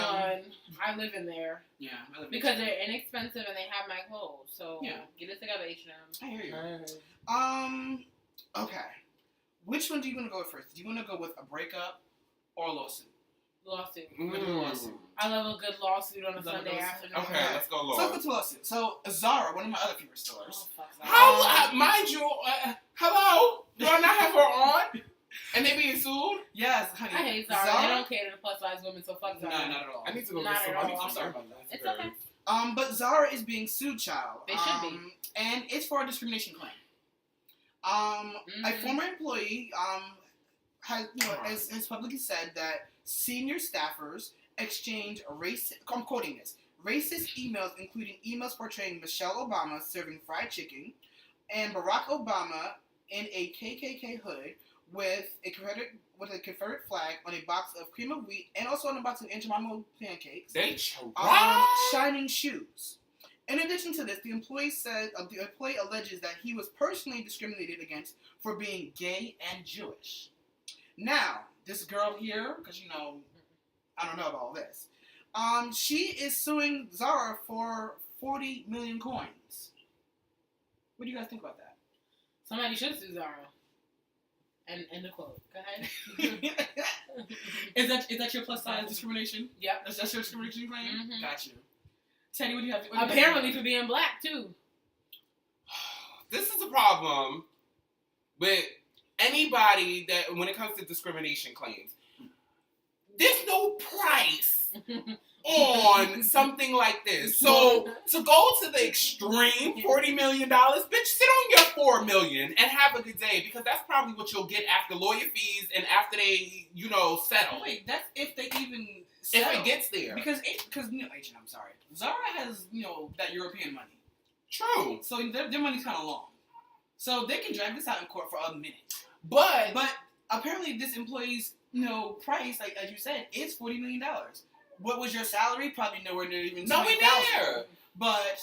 I live in there. Yeah, I live in because H&M. they're inexpensive and they have my clothes. So Yeah. get it together, H&M. I hear you. Okay. Which one do you want to go with first? Do you want to go with a breakup or a lawsuit? Lawsuit. Lawsuit. I love a good lawsuit on a Love a Sunday lawsuit. afternoon. Okay, let's go, So Lord. let's go to lawsuit. So Zara, one of my other favorite stores. Oh, fuck that. How, mind you, hello? Do I not have her on? And they being sued? Yes, honey. I hate Zara. They don't cater to plus size women, so fuck No, Zara. not at all. I need to go Not get some at money. all. I'm sorry about that. It's okay. But Zara is being sued, child. They should be. And it's for a discrimination claim. A former employee has publicly said that senior staffers exchanged I'm quoting this, racist emails, including emails portraying Michelle Obama serving fried chicken and Barack Obama in a KKK hood with a Confederate flag on a box of cream of wheat and also on a box of Aunt Jemima pancakes. They tried. Shining shoes. In addition to this, the employee alleges that he was personally discriminated against for being gay and Jewish. Now, this girl here, because you know, I don't know about all this. She is suing Zara for 40 million coins. What do you guys think about that? Somebody should sue Zara. And end the quote. Go ahead. Is that your plus size discrimination? Yep. That's your discrimination claim? Mhm. Got you. Teddy, what do you have? Apparently for being black too. This is a problem with anybody that, when it comes to discrimination claims, there's no price on something like this. So to go to the extreme, $40 million, bitch, sit on your $4 million and have a good day, because that's probably what you'll get after lawyer fees and after they, settle. Wait, that's if they even settle. If it gets there. Because H&M, I'm sorry, Zara has that European money, True. so their money's kind of long, so they can drag this out in court for a minute. But apparently this employee's price, like as you said, is $40 million. What was your salary? Probably nowhere near even nowhere $20,000. near. But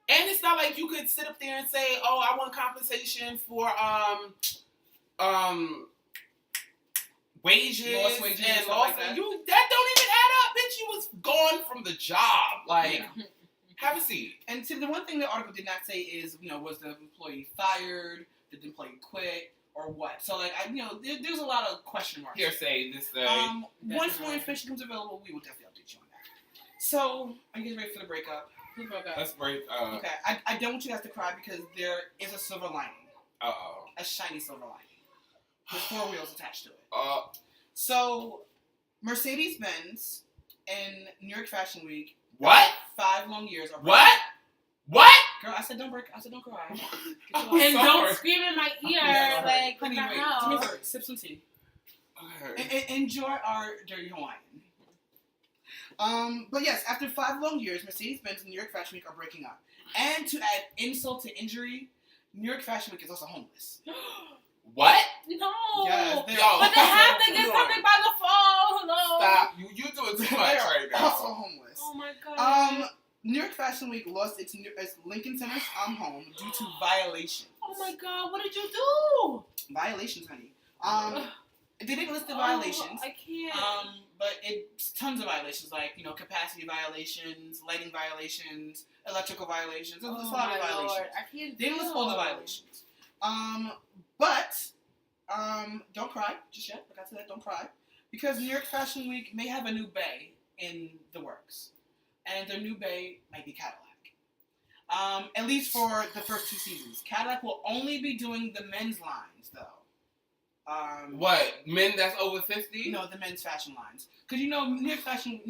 and it's not like you could sit up there and say, "Oh, I want compensation for wages lost wages and and stuff lost." like that. That don't even add up, bitch. You was gone from the job. Like, have a seat. And the one thing the article did not say is, was the employee fired? Did the employee quit? Or what? So, there's a lot of question marks. Hearsay, this Once more information comes available, we will definitely update you on that. So, are you guys ready for the breakup? Let's break. Okay, I don't want you guys to cry because there is a silver lining. Uh-oh. A shiny silver lining. With 4 wheels attached to it. So, Mercedes-Benz in New York Fashion Week. What? 5 long years. What? What? Girl, I said don't break. I said don't cry. And don't scream in my ear, like, what Honey, the wait. hell? Give me a second. Sip some tea. Okay. Enjoy our dirty Hawaiian. But yes, after 5 long years, Mercedes-Benz and New York Fashion Week are breaking up. And to add insult to injury, New York Fashion Week is also homeless. What? No. Yes, But they have to get something by the fall. Hello. Stop. You doing too much right now. Also homeless. Oh my god. New York Fashion Week lost its Lincoln Center home due to violations. Oh my god, what did you do? Violations, honey. They didn't list the violations. I can't. But it's tons of violations, like, capacity violations, lighting violations, electrical violations. There's a lot of violations. Lord, I can't They didn't list all the violations. But don't cry just yet. Like I said, don't cry. Because New York Fashion Week may have a new bay in the works. And their new bay might be Cadillac. At least for the first 2 seasons. Cadillac will only be doing the men's lines, though. What? Men that's over 50? No, the men's fashion lines. Because New York Fashion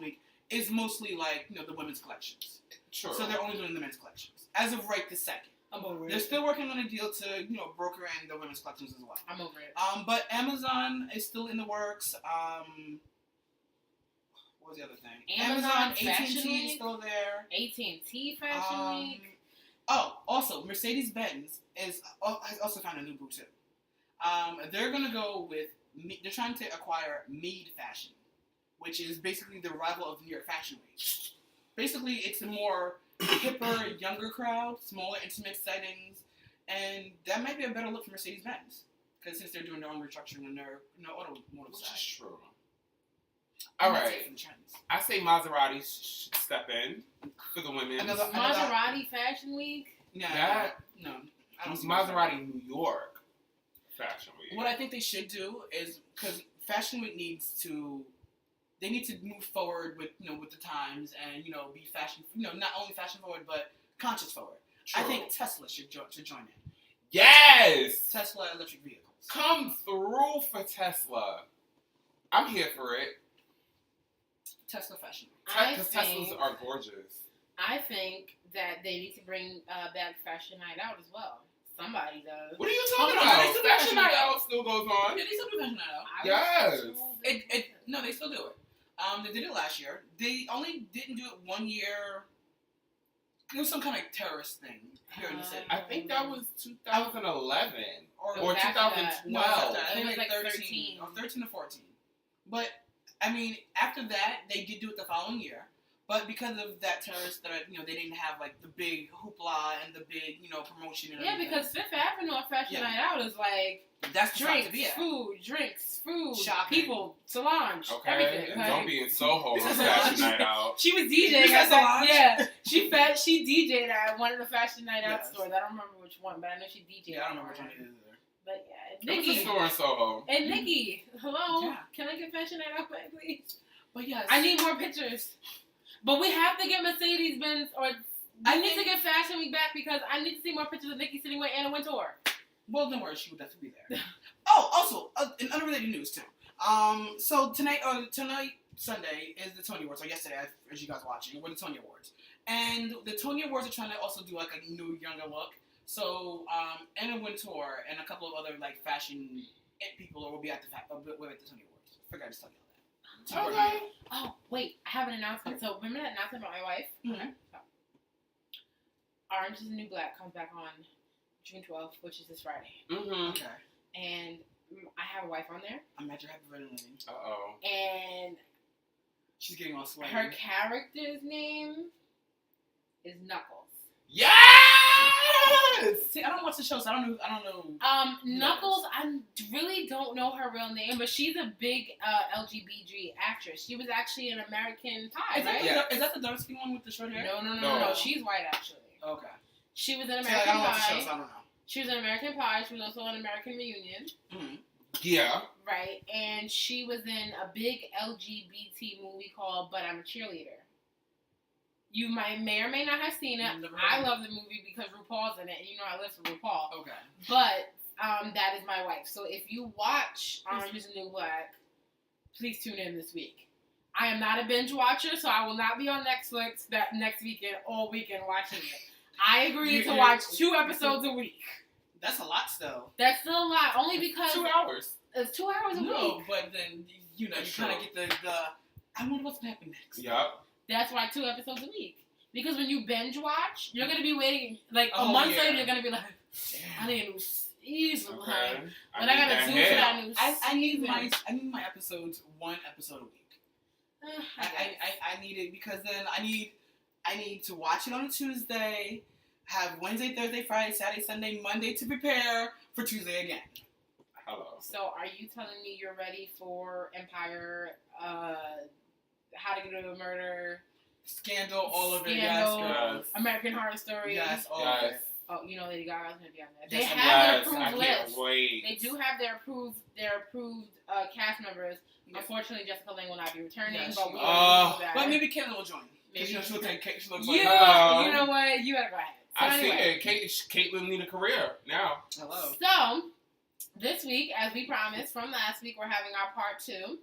Week is mostly like the women's collections. Sure. So they're only doing the men's collections as of right this second. I'm over it. They're still working on a deal to broker in the women's collections as well. I'm over it. But Amazon is still in the works. What was the other thing? Amazon AT&T Fashion is Week? still there. AT&T Fashion Week. Oh, also Mercedes-Benz has also found a new boo too. They're gonna go with. They're trying to acquire Mead Fashion, which is basically the rival of New York Fashion Week. Basically, it's a more hipper, younger crowd, smaller, intimate settings, and that might be a better look for Mercedes-Benz. Because since they're doing their own restructuring in their automotive Which side. is true. All That's right. it for the trends. I say Maserati should step in for the women. Maserati Fashion Week. Yeah, no. I don't see Maserati New York Fashion Week. What I think they should do is, because Fashion Week they need to move forward with with the times and be fashion, not only fashion forward but conscious forward. True. I think Tesla should join in. Yes! Tesla electric vehicles. Come through for Tesla. I'm here for it. Tesla Fashion Week. Because Teslas are gorgeous. I think that they need to bring back Fashion Night Out as well. Somebody does. What are you talking no, about? they still do Fashion Night Out still goes on. Yeah, they still do Fashion Night Out. Yes. No, they still do it. They did it last year. They only didn't do it 1 year. It was some kind of terrorist thing here in the city. I think that was 2011 or It was after that. 2012. No, it was after that. I I think think like it was like 13 or 13 or 14. But I mean, after that, they did do it the following year. But because of that terrorist threat, they didn't have like the big hoopla and the big, promotion. And Yeah, everything. because Fifth Avenue on Fashion Night Out is like that's the spot to be drinks, food, shopping, people, Solange, Okay, everything. and Like, don't be in Soho on This is Fashion Solange. Night Out. she was DJing Is that at that. Solange? Yeah, she DJ'd at one of the Fashion Night Out Yes. stores. I don't remember which one, but I know she DJ'd. Yeah, I don't at remember which one one. it is either. But yeah, There was a Nikki. store in Soho. And Nikki, hello. Yeah. Can I get Fashion Night Out back, please? But yes, I need more pictures. But we have to get Mercedes-Benz, or I need to get Fashion Week back because I need to see more pictures of Nikki sitting with Anna Wintour. Well, don't worry, she would definitely be there. Oh, also, in unrelated news too. So tonight, Sunday is the Tony Awards. Or yesterday, as you guys are watching, were the Tony Awards, and the Tony Awards are trying to also do like a new, younger look. So Anna Wintour and a couple of other like fashion people will be at the Tony Awards. Forgot to tell you all that. Okay. Oh, wait, I have an announcement. So remember that announcement about my wife? Mm-hmm. Orange is the New Black comes back on June 12th, which is this Friday. Mm-hmm. Okay. And I have a wife on there. I'm at your happy wedding. Uh-oh. And She's getting all sweaty. her character's name is Knuckles. Yes! See, I don't watch the show, so I don't know. Knuckles, I really don't know her real name, but she's a big LGBT actress. She was actually in American Pie, Is right? that, is that the dark skin one with the short hair? No. She's white, actually. Okay. She was in See, I American don't watch the Pie. show, so I don't know. She was in American Pie. She was also in American Reunion. Mm-hmm. Yeah. Right. And she was in a big LGBT movie called But I'm a Cheerleader. You may or may not have seen it. I love the movie because RuPaul's in it. You know I live for RuPaul. Okay. But that is my wife. So if you watch Orange is the New Black, please tune in this week. I am not a binge watcher, so I will not be on Netflix that next weekend, all weekend watching it. I agreed to watch 2 episodes a week. That's a lot still. That's still a lot, only because 2 hours. it's 2 hours a No, week. but then you kind of get the. I wonder what's gonna happen next. Yep. That's why 2 episodes a week. Because when you binge watch, you're gonna be waiting like a Oh, month yeah. later. You're gonna be like, I need a new season, Okay. but I gotta zoom for that new I need season. I need my episodes 1 episode a week. I need it because then I need to watch it on a Tuesday, have Wednesday, Thursday, Friday, Saturday, Sunday, Monday to prepare for Tuesday again. Hello. So are you telling me you're ready for Empire, How to Get Away with Murder, Scandal, all of it. Scandal, Yes, girl. American Horror Story? Yes, all of Yes. it. Oh, you know Lady Gaga's gonna be on there. Yes, They have Yes, their I approved can't list. wait. They do have their approved cast members. Yes. Unfortunately, Jessica Lange will not be returning, Yes, but she we will. already know that. But maybe Caitlyn will join. Maybe. She'll take Kate. She looks You, like Hello. you know what? You gotta go ahead. So I anyway. see it. Caitlyn need a career now. hello. So, this week, as we promised from last week, we're having our part 2.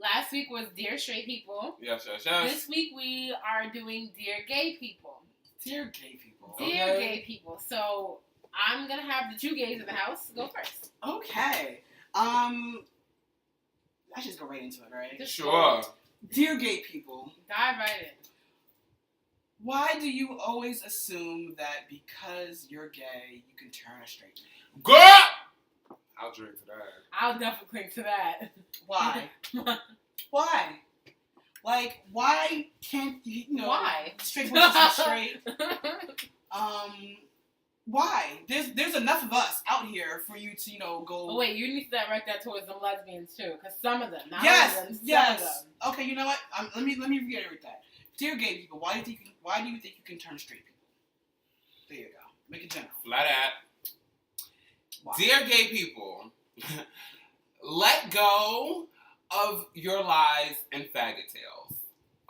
Last week was Dear Straight People. Yes. This week we are doing Dear Gay People. Dear gay people. Dear Okay. Gay People. So, I'm going to have the 2 gays in the house go first. Okay. I should just go right into it, right? Just Sure. Dear gay people, Dive right in. why do you always assume that because you're gay, you can turn a straight man? Girl! I'll drink to that. I'll definitely cling to that. Why? Why? Like, why can't Why? straight boys just be straight? Why? There's enough of us out here for you to go. Oh, wait, you need to direct that towards them lesbians too, because some of them, not all Yes, of them, yes. some of them. Okay, you know what? Let me reiterate that. Dear gay people, why do you think you can turn straight people? There you go. Make it general. Flat at. Wow. Dear gay people, let go of your lies and faggot tales.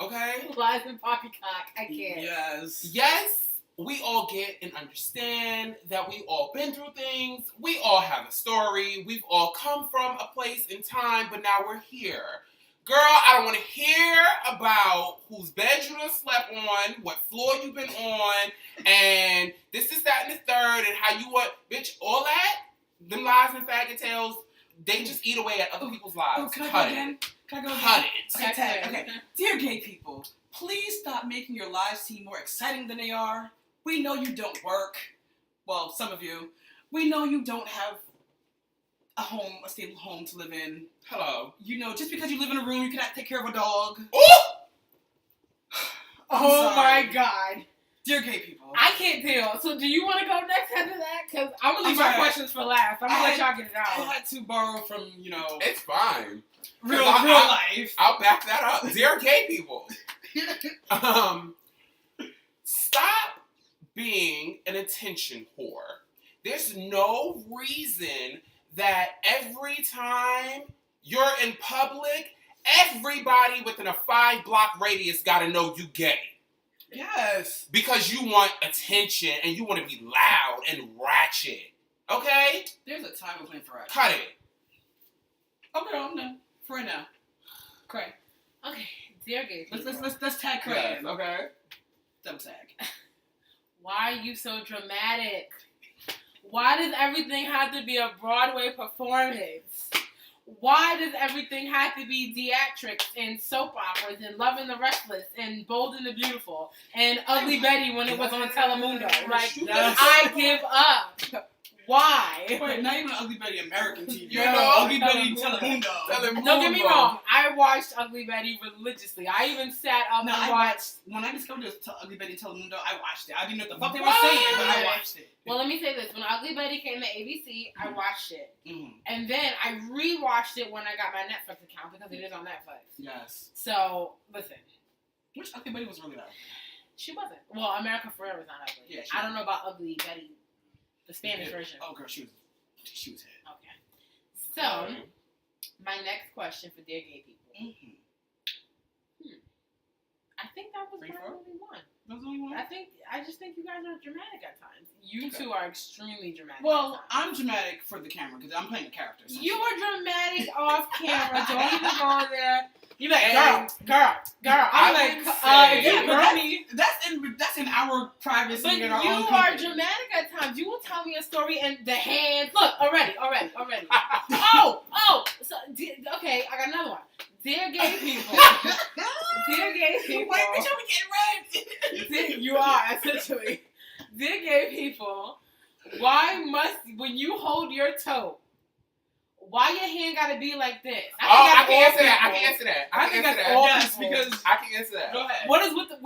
Okay? Lies and poppycock, I can't. Yes. Yes, we all get and understand that we've all been through things. We all have a story. We've all come from a place in time, but now we're here. Girl, I don't want to hear about whose bed you done slept on, what floor you've been on, and this, that, and the third, and how you want, bitch, all that, them lies and faggot tales, they just eat away at other people's lives. Oh, can I Cut go again? Can I go again? Cut it. Okay, Ted, okay. Dear gay people, please stop making your lives seem more exciting than they are. We know you don't work. Well, some of you. We know you don't have a stable home to live in. Hello. Just because you live in a room, you cannot take care of a dog. Ooh! Oh sorry. my god. Dear gay people. I can't tell. So do you want to go next after that? Because I'm going to leave I'm my sorry. questions for last. I'm going to let y'all get it I out. had to borrow from, It's fine. real I- life. I'll back that up. Dear gay people, stop being an attention whore. There's no reason that every time you're in public, everybody within a 5-block radius gotta know you gay. Yes. Because you want attention and you want to be loud and ratchet. Okay? There's a time and place for it. Cut it. Okay, I'm done. For right now. Cray. Okay, dear gay people. Let's tag Cray Yes, in. okay. Double tag. Why are you so dramatic? Why does everything have to be a Broadway performance? Why does everything have to be theatrics and soap operas and Love and the Restless and Bold and the Beautiful and Ugly Betty when it was on Telemundo? Like, I give up. Why? Wait, not even Ugly Betty American TV. You know, Ugly Betty Telemundo. Telemundo. Don't get me wrong. I watched Ugly Betty religiously. I even sat up No, and I watched. When I discovered this Ugly Betty Telemundo, I watched it. I didn't know what the fuck they were What? saying, but I watched it. Well, let me say this. When Ugly Betty came to ABC, I watched it. Mm-hmm. And then I rewatched it when I got my Netflix account because it is on Netflix. Yes. So, listen. Which Ugly Betty was really that? She wasn't. Well, America Ferrera was not ugly. Yeah, I don't know about Ugly Betty, the Spanish version. Oh, girl, she was hit. Okay. So, my next question for dear gay people. Mm-hmm. I think that was Free my for? only one. That was the only one? I just think you guys are dramatic at times. You two are extremely dramatic. Well, at times. I'm dramatic for the camera because I'm playing a character. You are dramatic off camera. Don't even go there. You like, And- girl. I I'm like, would say- Yeah, but girl. that's in our privacy But and you our own are company. dramatic at times. You will tell me a story and the hands. Look, already. oh. So, okay, I got another one. Dear gay people. Dear gay people. Wait, bitch, I'm getting red. You are, essentially. Dear gay people, why must, when you hold your toe, why your hand gotta be like this? I can answer that's that. I think that's all Yes, people. because I can answer that. go ahead. What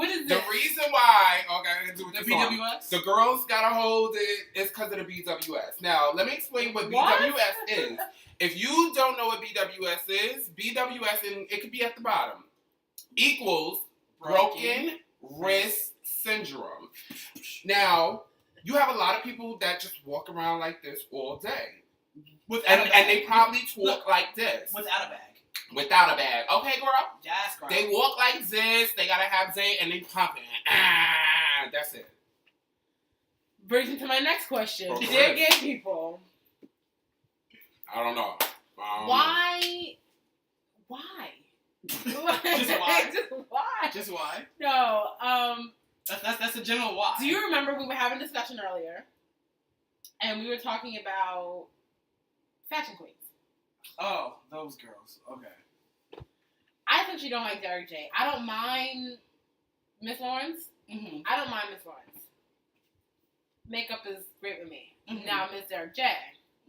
is The this? reason why, okay, I can do The with the song. BWS? The girls gotta hold it is because of the BWS. Now, let me explain what What? BWS is. If you don't know what BWS is, BWS, and it could be at the bottom, equals broken wrist syndrome. Now, you have a lot of people that just walk around like this all day. And they probably talk like this. Without a bag. Without a bag. Okay, girl? Yes, girl. They walk like this, they gotta have Zay, and they pumping. That's it. Brings me to my next question. Broken Dear wrist. gay people, I don't know. why? Just why? Just why? Just why? No, That's a general why. do you remember we were having a discussion earlier, and we were talking about fashion queens? Oh, those girls. Okay. I think you don't like Derek J. I don't mind Miss Lawrence. Mm-hmm. I don't mind Miss Lawrence. Makeup is great with me. Mhm. Now, Miss Derek J.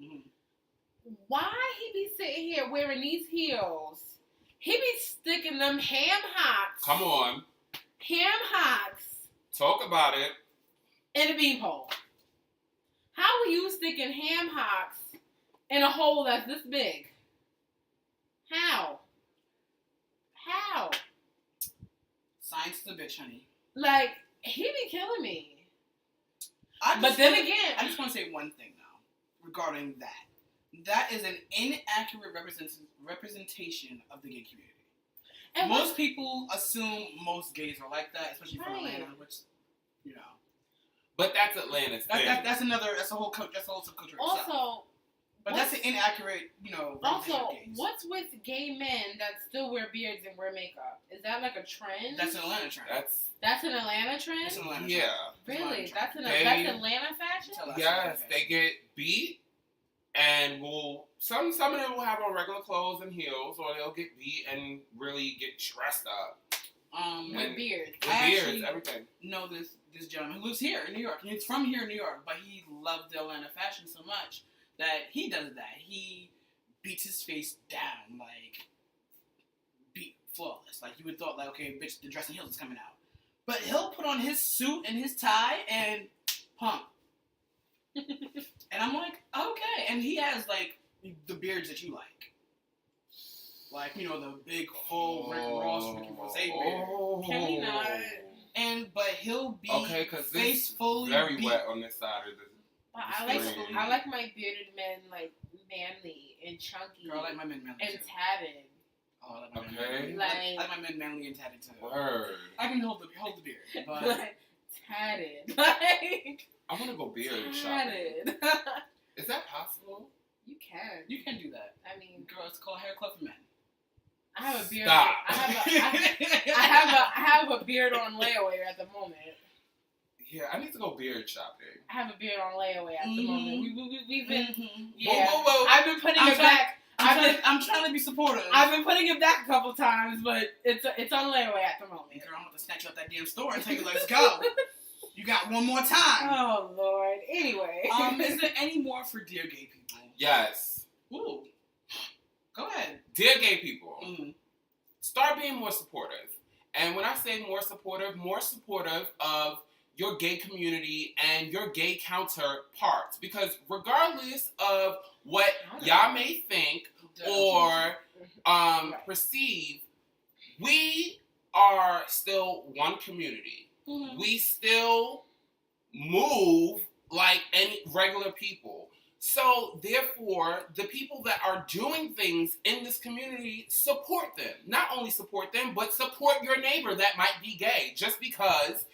Mm-hmm. Why he be sitting here wearing these heels He be sticking them ham hocks. Come on. Ham hocks Talk about it. in a beanpole. How are you sticking ham hocks in a hole that's this big? How? Science is a bitch, honey. Like, he be killing me. But then again, I just want to say one thing now regarding that. That is an inaccurate representation of the gay community. and Most people assume most gays are like that, especially from Right. Atlanta, which, you know, But that's Atlanta's thing. that's a whole subculture itself. also, But that's an inaccurate, representation also, of gays. what's with gay men that still wear beards and wear makeup? Is that like a trend? That's an Atlanta trend. That's an Atlanta trend? It's an Atlanta Yeah. trend. Really? It's an Atlanta They- That's Atlanta fashion? Tell us. Yes, they get beat and some of them will have on regular clothes and heels, or they'll get beat and really get dressed up. trend. With beards. With I beards, actually- everything. Know this gentleman who lives here in New York. He's from here in New York, but he loved the Atlanta fashion so much that he does that. He beats his face down, like, beat flawless. Like, you would thought, like, okay, bitch, the dress and heels is coming out. But he'll put on his suit and his tie and pump. And I'm like, okay. And he has, like, the beards that you like. Like, the big, full Rick Ross, Ricky Rose beard. Can we not? But he'll be Okay, because face this fully very beat. wet on this side of the. But Extreme. I like my bearded men like manly and chunky Girl, I like my men manly and too. tatted. Oh, I like my Okay. men manly. I like my men manly and tatted too. Word. I can hold the beard, but Like, tatted. Like I want to go beard shopping. tatted. Is that possible? You can. you can do that. I mean, Girl, it's called hair club for men. I have a beard. Stop. I have a beard on layaway at the moment. Yeah, I need to go beard shopping. I have a beard on layaway at the moment. We've been Mm-hmm. yeah. Whoa. I've been putting it back. I'm trying to be supportive. I've been putting it back a couple times, but it's on layaway at the moment. Girl, I'm going to snatch you out that damn store and take it. Let's go. You got one more time. Oh Lord. Anyway. Is there any more for dear gay people? Yes. Ooh. Go ahead. Dear gay people, Mm-hmm. start being more supportive. And when I say more supportive of your gay community and your gay counterparts. Because regardless of what y'all may think or perceive, we are still one community. Mm-hmm. We still move like any regular people. So, therefore, the people that are doing things in this community, support them. Not only support them, but support your neighbor that might be gay. Just because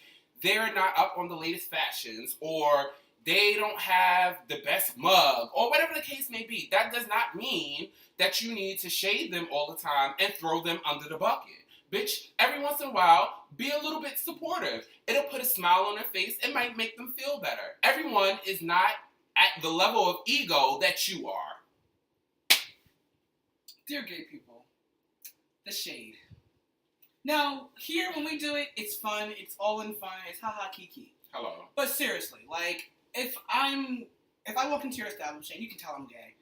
they're not up on the latest fashions, or they don't have the best mug, or whatever the case may be, that does not mean that you need to shade them all the time and throw them under the bucket. Bitch, every once in a while, be a little bit supportive. It'll put a smile on their face. It might make them feel better. Everyone is not at the level of ego that you are. Dear gay people, the shade. Now, here when we do it, it's fun. It's all in fun. It's haha kiki. Hello. But seriously, like, if I walk into your establishment, you can tell I'm gay.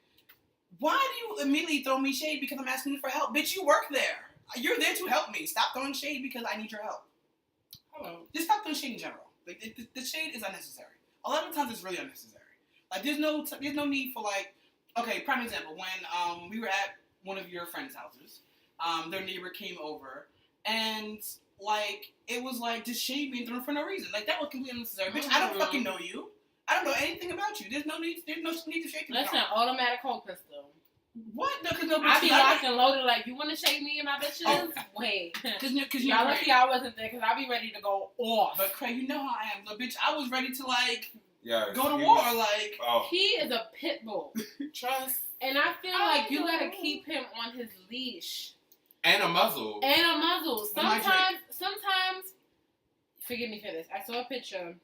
Why do you immediately throw me shade because I'm asking you for help? Bitch, you work there. You're there to help me. Stop throwing shade because I need your help. Hello. Just stop throwing shade in general. Like, the shade is unnecessary. A lot of times it's really unnecessary. Like, there's no need for, like, okay, prime example, when we were at one of your friends' houses, their neighbor came over, and, like, it was like, just shade being thrown for no reason. Like, that was completely unnecessary. Bitch, I don't fucking know you. I don't know anything about you. There's no need to shade you. Listen, automatic Colt pistol. What? No, because no, I be locked and loaded like, you want to shade me and my bitches? Oh. Wait. Because Y'all lucky I wasn't there because I be ready to go off. But Craig, you know how I am. But bitch, I was ready to, like, Yes, go to he war. was- Like, Oh. He is a pit bull. Trust. And I feel like you gotta keep him on his leash. And a muzzle. And a muzzle. And my Sometimes, forgive me for this, I saw a picture,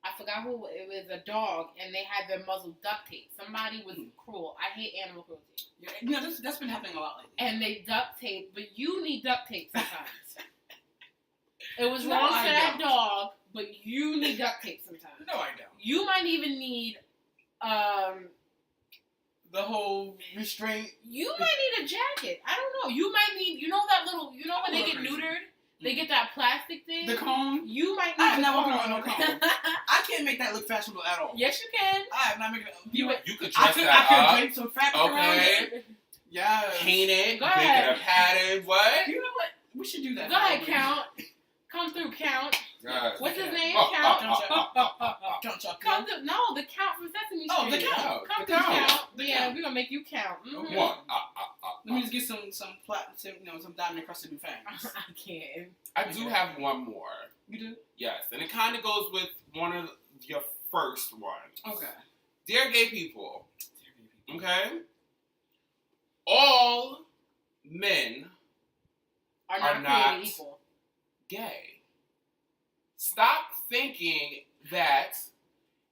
I forgot who, it was a dog, and they had their muzzle duct taped. Somebody was cruel. I hate animal cruelty. yeah, you know, that's been happening a lot lately. And they duct tape, but you need duct tape sometimes. It was No, wrong for I that don't. dog, but you need duct tape sometimes. No, I don't. You might even need the whole restraint. You might need a jacket. I don't know. You might need, that little, when they get neutered, they get that plastic thing. The cone. You might need. I have not walking around no cone. I can't make that look fashionable at all. Yes, you can. I have not making it. You could I dress could that drape some fabric around it. Okay. Yes. Paint it. Go Make ahead. it a pattern. What? You know what? We should do that. Go ahead, Count. Come through, Count. What's his name? Oh, Count. Count Chocula. Come through. No, the Count from Sesame Street. Oh, the Count. Come The through, Count. Count. The Yeah, Count. we're gonna make you count. Mhm. One. Let me just get some platinum, some diamond encrusted fangs. I can't. I do have one more. You do? Yes, and it kind of goes with one of your first ones. Okay. Dear gay people, okay? All men Are Are not not- created equal. gay. Stop thinking that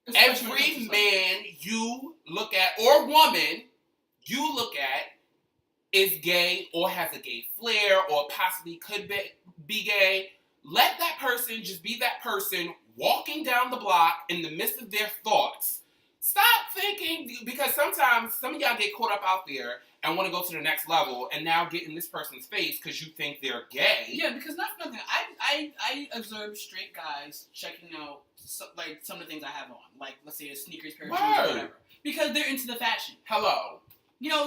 Especially when it every comes to man you look at or woman you look at is gay or has a gay flair or possibly could be gay. Let that person just be that person walking down the block in the midst of their thoughts. Stop thinking, because sometimes some of y'all get caught up out there and want to go to the next level and now get in this person's face because you think they're gay. Yeah, because not for nothing. I observe straight guys checking out some of the things I have on, like let's say a sneakers, pair of jeans, or Word. whatever, because they're into the fashion. Hello.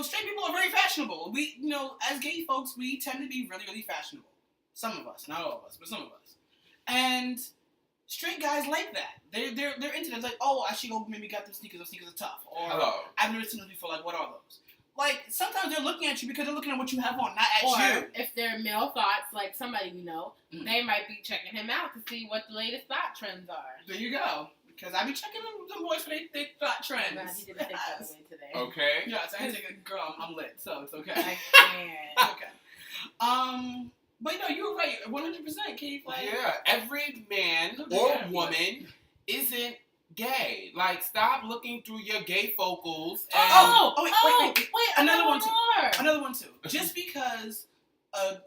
Straight people are very fashionable. We, as gay folks, we tend to be really, really fashionable. Some of us, not all of us, but some of us. And straight guys like that. They're into that. It's like, oh, I should go maybe got them sneakers. Those sneakers are tough. Or Hello. I've never seen those before. Like, what are those? Like, sometimes they're looking at you because they're looking at what you have on, not at Or you. if they're male thoughts, like somebody we know, Mhm. they might be checking him out to see what the latest thought trends are. There you go. Because I be checking them boys for their thought trends. I'm glad he didn't take that away today. Okay. Yes, I ain't taking a girl. I'm lit, so it's okay. I can't. Okay. But you were right, 100%, Keith. Like, Yeah, every man Okay, or yeah. woman isn't gay. Like, stop looking through your gay focals and wait. Another one, too. more. Another one too. Just because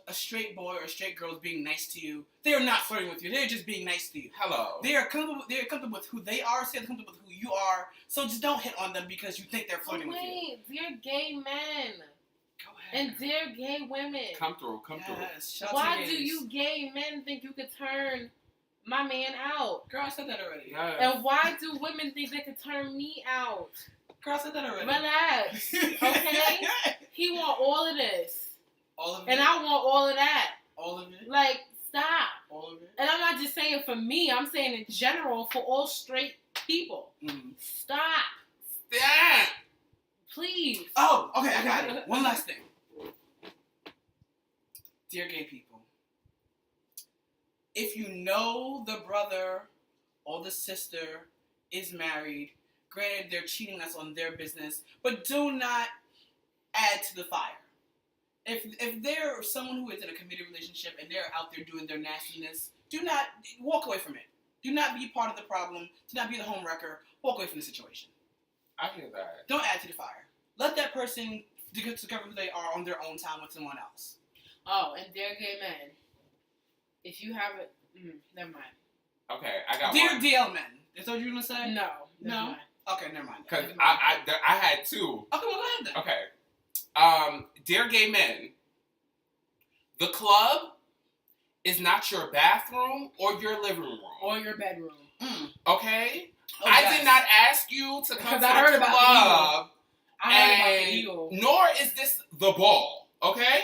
a straight boy or a straight girl is being nice to you, they are not flirting with you. They're just being nice to you. hello. They are comfortable. They're comfortable with who they are. So they're comfortable with who you are. So just don't hit on them because you think they're flirting with you. Wait, dear gay men Go ahead. and dear gay women. Come through. Yes. Shout out Why to do gays. you gay men think you could turn my man out? Girl, I said that already. Yes. And why do women think they could turn me out? Girl, I said that already. Relax, okay? He want all of this, All of it. and I want all of that. All of it. Like, stop. All of it. And I'm not just saying for me, I'm saying in general for all straight people. Mm. Stop. Stop. Please. Oh, okay, I got it. One last thing. Dear gay people, if you know the brother or the sister is married, granted they're cheating, that's on their business, but do not add to the fire. If they're someone who is in a committed relationship and they're out there doing their nastiness, do not walk away from it. Do not be part of the problem. Do not be the home wrecker. Walk away from the situation. I hear that. Don't add to the fire. Let that person discover who they are on their own time with someone else. Oh, and dear gay men, if you have it, never mind. Okay, I got Dear one. DL men. Is that what you were gonna say? No. No? never mind. Okay, never mind. Because Okay, I had two. well, go ahead then. Okay. Dear gay men, the club is not your bathroom or your living room. Or your bedroom. Okay? Oh, I yes. did not ask you to come Because to I heard the about the club, I heard about the and eagle. nor is this the ball. Okay?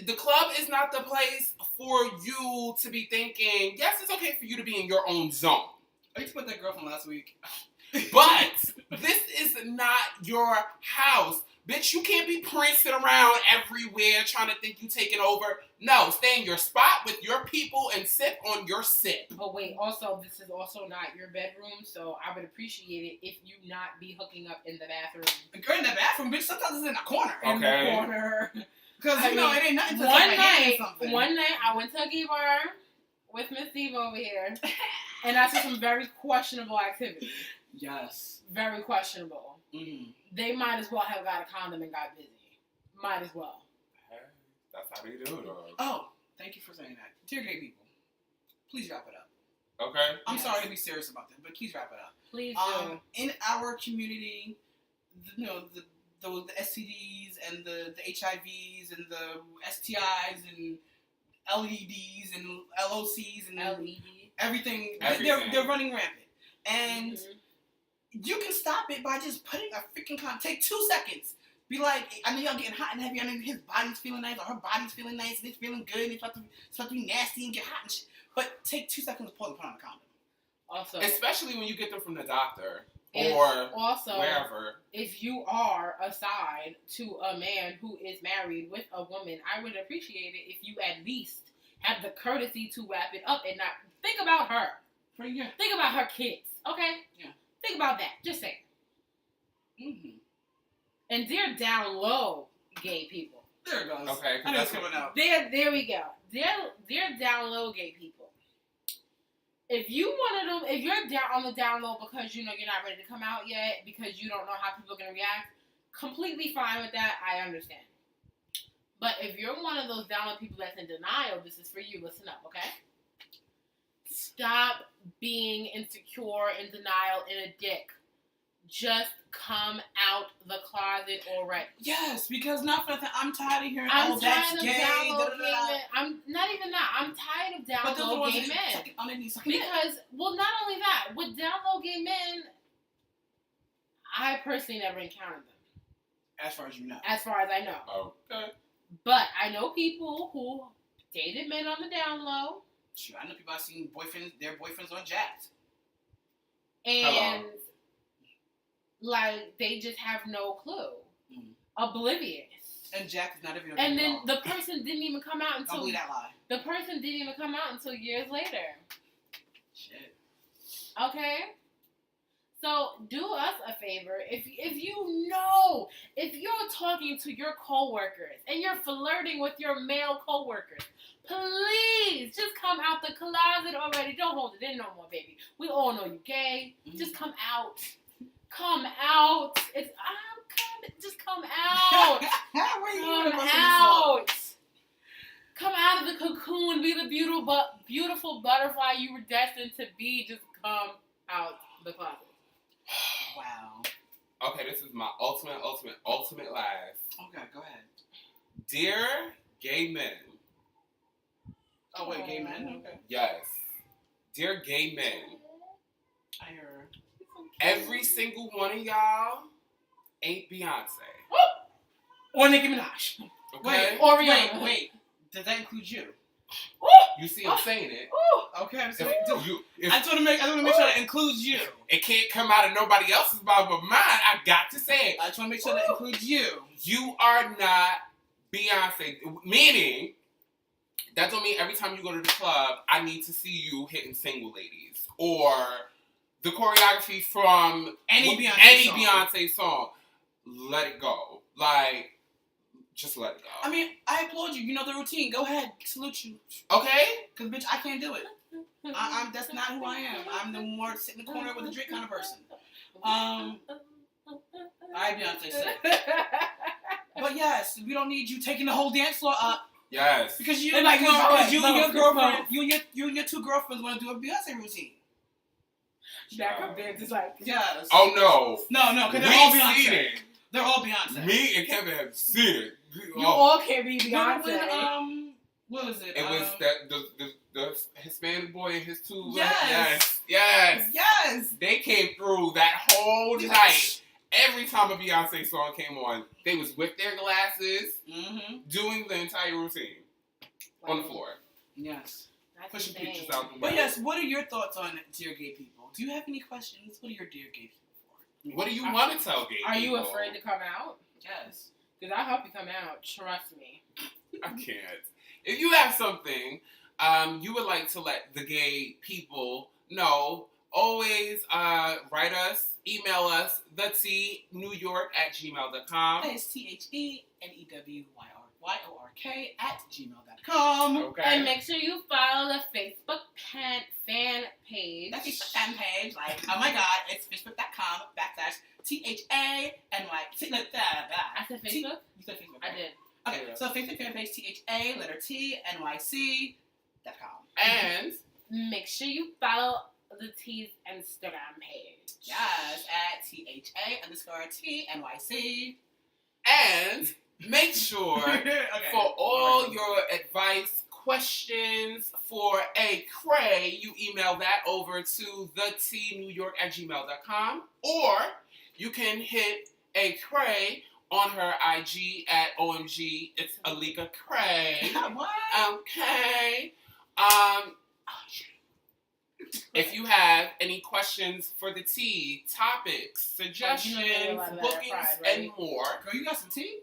The club is not the place for you to be thinking, yes, it's okay for you to be in your own zone. I used to put that girl from last week. But this is not your house. Bitch, you can't be prancing around everywhere trying to think you taking over. No, stay in your spot with your people and sip on your sip. But wait, also, this is also not your bedroom, so I would appreciate it if you not be hooking up in the bathroom. A girl in the bathroom, bitch, sometimes it's in a corner. In Okay. the corner. Because, I you know, mean, it ain't nothing to One take my hand night, or something. I went to a gay bar with Miss Diva over here, and I saw some very questionable activity. Yes. Very questionable. Mm. They might as well have got a condom and got busy. Might as well. That's how they do it. Oh, thank you for saying that. Dear gay people, please wrap it up. Okay? I'm Yes. sorry to be serious about that, but please wrap it up. Please do. In our community, the STDs and the HIVs and the STIs and LEDs and LOCs and everything. They're running rampant. And you can stop it by just putting a freaking condom. Take 2 seconds. Be like, I know y'all getting hot and heavy. I know his body's feeling nice or her body's feeling nice and it's feeling good and it's about to be nasty and get hot and shit. But take 2 seconds to pull and put on a condom. Also, especially when you get them from the doctor or also wherever. If you are assigned to a man who is married with a woman, I would appreciate it if you at least have the courtesy to wrap it up and not think about her. Yeah. Think about her kids, okay? Yeah. Think about that. Just say. And they're down low, gay people. There it goes. Okay, I know it's coming out. There we go. They're down low, gay people. If you wanted them, if you're down on the down low because you're not ready to come out yet, because you don't know how people are gonna react, completely fine with that. I understand. But if you're one of those down low people that's in denial, this is for you. Listen up, okay? Stop being insecure, in denial, and a dick. Just come out the closet already. Yes, because not for nothing, I'm tired of hearing, I'm that's tired of gay, down low gay da-da-da. men. I'm not even that. I'm tired of down low gay men. Because, well, not only that, with down low gay men, I personally never encountered them. As far as you know. As far as I know. Okay. But I know people who dated men on the down low. Sure, I know people I've seen their boyfriends on Jazz. And like they just have no clue. Oblivious. And Jack is not a video game. And then the person didn't even come out until don't believe that lie. The person didn't even come out until years later. Shit. Okay? So do us a favor. If you're talking to your coworkers and you're flirting with your male coworkers, please just come out the closet already. Don't hold it in no more, baby. We all know you gay. Just come out. Come out. Just come out. Come out. Come out of the cocoon. Be the beautiful butterfly you were destined to be. Just come out the closet. Wow. Okay, this is my ultimate last. Okay, go ahead. Dear gay men. Oh, wait, gay men? Okay. Yes. Dear gay men. I hear her. Every single one of y'all ain't Beyonce. Or Nicki Minaj. Okay? Wait. Does that include you? You see I'm saying it. Okay, I'm If saying if I just want to make sure that includes you. it can't come out of nobody else's mouth but mine, I got to say it. I just want to make sure that includes you. You are not Beyonce. Meaning, that don't mean every time you go to the club, I need to see you hitting single ladies. Or the choreography from any Beyonce song. Let it go. Like, just let it go. I mean, I applaud you. You know the routine. Go ahead. Salute you. Okay? Because, bitch, I can't do it. That's not who I am. I'm the more sit in the corner with a drink kind of person. I Beyonce said. But yes, we don't need you taking the whole dance floor up. Yes. Because you And and your girlfriend, you and your two girlfriends want to do a Beyonce routine. Back up there, just like Yes. Oh no. No, because they're all We've seen Beyonce. it. They're all Beyonce. Me and Kevin have seen it. you all can't be Beyonce. When, what was it? It was that the Hispanic boy and his two. Yes. Yes. They came through that whole night. Every time a Beyonce song came on, they was with their glasses, doing the entire routine on the floor. Yes. Pushing pictures out the window. But yes, what are your thoughts on Dear Gay People? Do you have any questions? What are your Dear Gay People for? What do you want to tell gay people? Are you afraid to come out? Yes. Because I hope you come out. Trust me. I can't. If you have something you would like to let the gay people know, always write us, email us, thenewyork@gmail.com. It's THENEWYORK@gmail.com. Okay. And make sure you follow the Facebook fan page. That's the fan page. Like, oh my God, it's facebook.com/THANY. I said Facebook? You said Facebook. I did. Okay, so Facebook fan page THANYC.com. And Make sure you follow the T's Instagram page. THA_TNYC. And make sure for all your advice, questions for a cray, you email that over to thenewyork@gmail.com, or you can hit a cray on her IG at OMG. It's Alika Cray. What? Okay. If you have any questions for the tea, topics, suggestions, bookings, and more, Girl, you got some tea?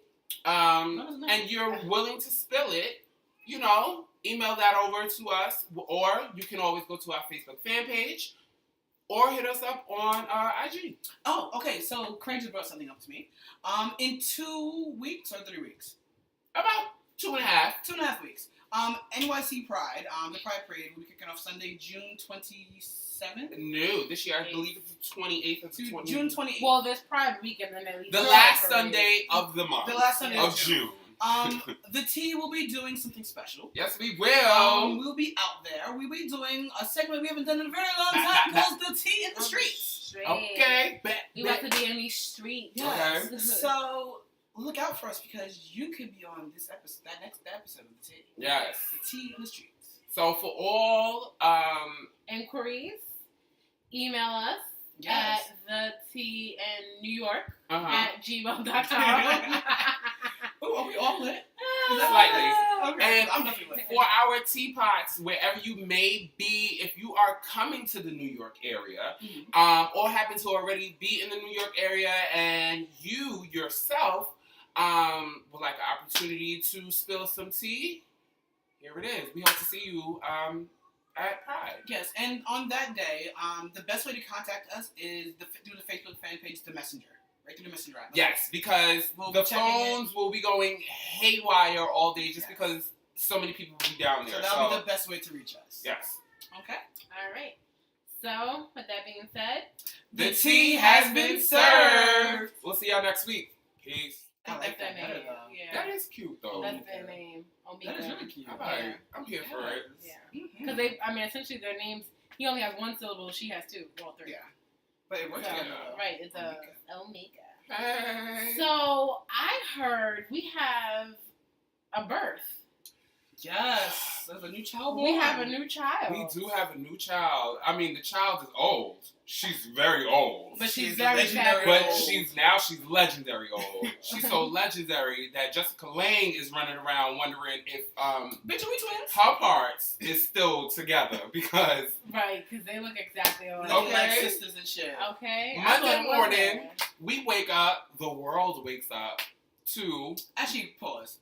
and you're willing to spill it, email that over to us, or you can always go to our Facebook fan page, or hit us up on IG. Oh, okay. So Craig just brought something up to me. In 2 weeks or 3 weeks? About 2.5. 2.5 weeks. NYC Pride, the Pride Parade will be kicking off Sunday, June 27th. No, this year I believe it's the 28th of June 28th. Well, there's Pride Weekend and then the last Sunday of the month. The last Sunday of June. The tea will be doing something special. Yes, we will. We'll be out there. We'll be doing a segment we haven't done in a very long time called The Tea in the Streets. Okay. You have to be in these streets. Yes. Okay. So look out for us because you could be on this episode, that next episode of The Tea. Yes. The Tea in the Streets. So for all inquiries, email us Yes. at thenewyork@gmail.com. Ooh, are we all lit? Slightly. Okay. And I'm definitely lit. for our teapots, wherever you may be, if you are coming to the New York area, or happen to already be in the New York area, and you yourself would like an opportunity to spill some tea, here it is. We hope to see you at Pride. Yes, and on that day, the best way to contact us is through the Facebook fan page, The Messenger. Right through the Messenger app. Yes, because We'll the be checking phones will be going haywire all day just because so many people will be down there. So that'll be the best way to reach us. Yes. Okay. All right. So, with that being said, The tea has been served. We'll see y'all next week. Peace. I like that better, name. though. Yeah. That is cute, though. That's their name. Omega. That is really cute. All right. I'm here for it. Yeah. Mm-hmm. Because essentially their names, he only has one syllable, she has two. Well, three. Yeah. But it works So, together. right, it's Omega. Omega. Hey. So, I heard we have a birth. Yes. There's a new child born. We have a new child. We do have a new child. I mean, the child is old. She's very old. But she's She's very legendary fabulous. But old. she's legendary old. She's so legendary that Jessica Lange is running around wondering if Bitch, are we twins? her parts is still together because Right, because they look exactly alike. Looking Okay. like sisters and shit. Okay. Monday I thought it was morning. her. we wake up, the world wakes up to Actually, pause.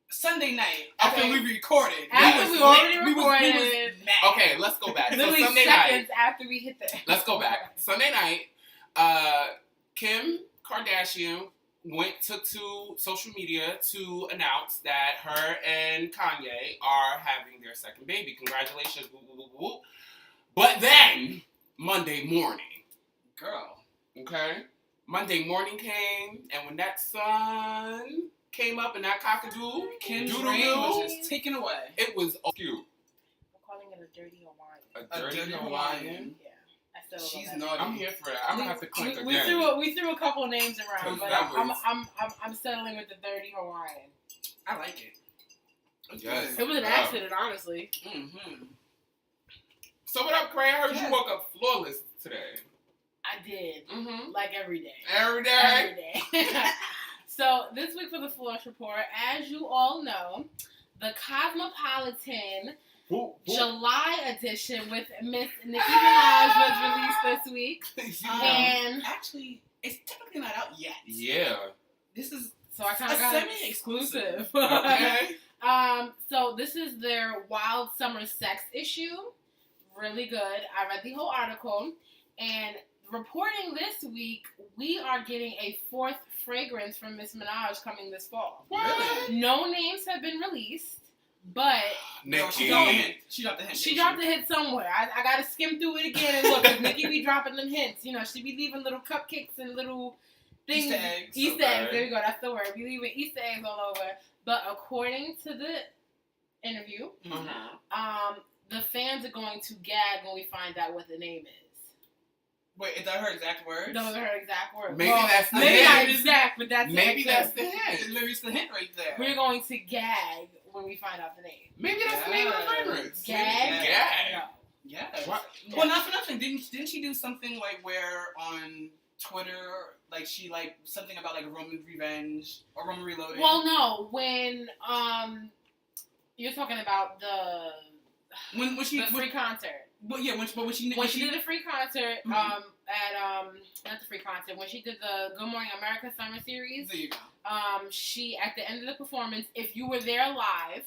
Sunday night, after Okay. we recorded. After we already we was recorded. mad. okay, let's go back. So Literally Sunday night. seconds after we hit the. Let's go back. Sunday night, Kim Kardashian took to social media to announce that her and Kanye are having their second baby. Congratulations, woo, woo, woo, woo. But then Monday morning, Girl. okay, Monday morning came, and when that sun came up and that cockadoo, Kim's doodle-doo, reign was just taken away. it was cute. We're calling it a dirty Hawaiian. A A dirty dirty Hawaiian. Hawaiian. Yeah. I still love She's that. naughty. I'm here for that. I'm gonna have to click we again. we threw a couple of names around, but That was- I'm settling with the dirty Hawaiian. I like it. Yes. It was an Yeah. accident, honestly. Mm-hmm. So what up, Cray? I heard Yes. you woke up flawless today. I did, Mm-hmm. like every day. Every day. Every day. So this week for the Flawless Report, as you all know, the Cosmopolitan Whoop, whoop. July edition with Miss Nicki Minaj was released this week, and Actually, it's technically not out yet. Yeah. This is so I kind a of got semi-exclusive. Okay. So this is their Wild Summer Sex issue. Really good. I read the whole article, and reporting this week, we are getting a fourth fragrance from Miss Minaj coming this fall. Really? No names have been released, but No, she Nikki. dropped the hint. She dropped the hint. she dropped a hint somewhere. I got to skim through it again and look. Cause Nicki be dropping them hints. You know, she be leaving little cupcakes and little things. Easter eggs. Easter Okay. eggs. There you go. That's the word. We leaving Easter eggs all over. But according to the interview, Mhm. the fans are going to gag when we find out what the name is. Wait, is that her exact words? Those are her exact words. Maybe that's the maybe not hint. exact, but that's Maybe it. that's the hint. Maybe it's the hint right there. We're going to gag when we find out the name. Maybe that's the name of the fragrance. Gag? Gag. No. Yeah. What? Well, not for nothing. Didn't she do something like where on Twitter, like she like something about like Roman revenge or Roman reloaded? Well, no. When you're talking about when she the free concert. Well, yeah, when she did a free concert Mhm. at not the free concert, when she did the Good Morning America summer series, there you go. she at the end of the performance, if you were there live,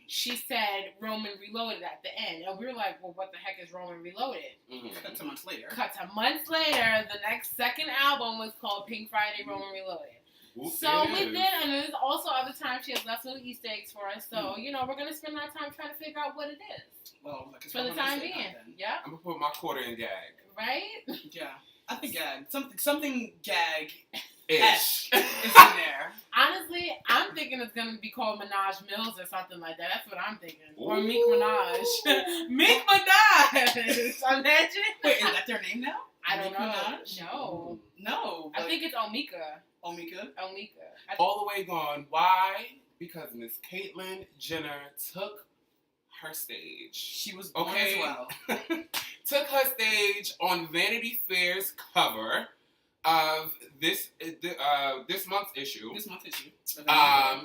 she said Roman Reloaded at the end, and we were like, well, what the heck is Roman Reloaded? Cut to months later. Cut to months later, the next second album was called Pink Friday Roman Reloaded. So we did, and there's also other times she has left little Easter eggs for us. So we're gonna spend our time trying to figure out what it is. Well, like, For the time being, yeah. I'm gonna put my quarter in gag. Right? Yeah, I think gag something gag Ish. is in there. Honestly, I'm thinking it's gonna be called Minaj Mills or something like that. That's what I'm thinking. Or Ooh. Meek Minaj. Meek Minaj. Imagine. Wait, is that their name now? I don't Meek know. Minaj? No. No. I think it's Omika. Omika. All the way gone. Why? Because Miss Caitlyn Jenner took her stage. She was born Okay. as well. Took her stage on Vanity Fair's cover of this month's issue. This month's issue.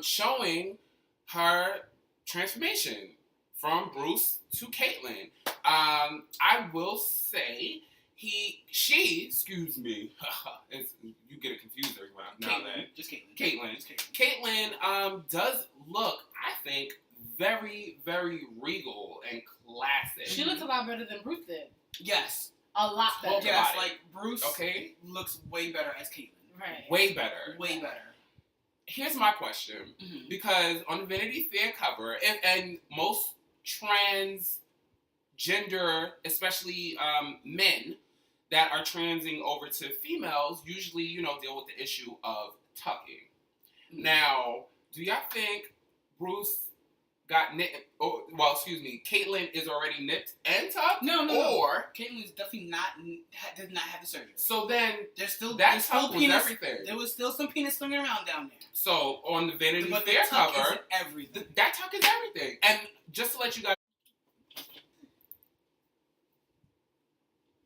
Showing her transformation from Bruce to Caitlyn. I will say excuse me, you get it confused every now and then. Just Caitlyn. Caitlyn does look, I think, very, very regal and classic. She looks a lot better than Bruce did. Yes. A lot better. Okay. Yes, about it. like Bruce looks way better as Caitlyn. Right. Way better. Way better. Here's my question. Mm-hmm. Because on the Vanity Fair cover, and most transgender, especially men that are transing over to females, usually, deal with the issue of tucking. Mm-hmm. Now, do y'all think Bruce got nipped? Caitlyn is already nipped and tucked? No. Or Caitlyn is definitely did not have the surgery. so then There's still tuck was penis. everything. There was still some penis swinging around down there. So on the Vanity But Fair the tuck cover, isn't everything. that tuck is everything. And just to let you guys,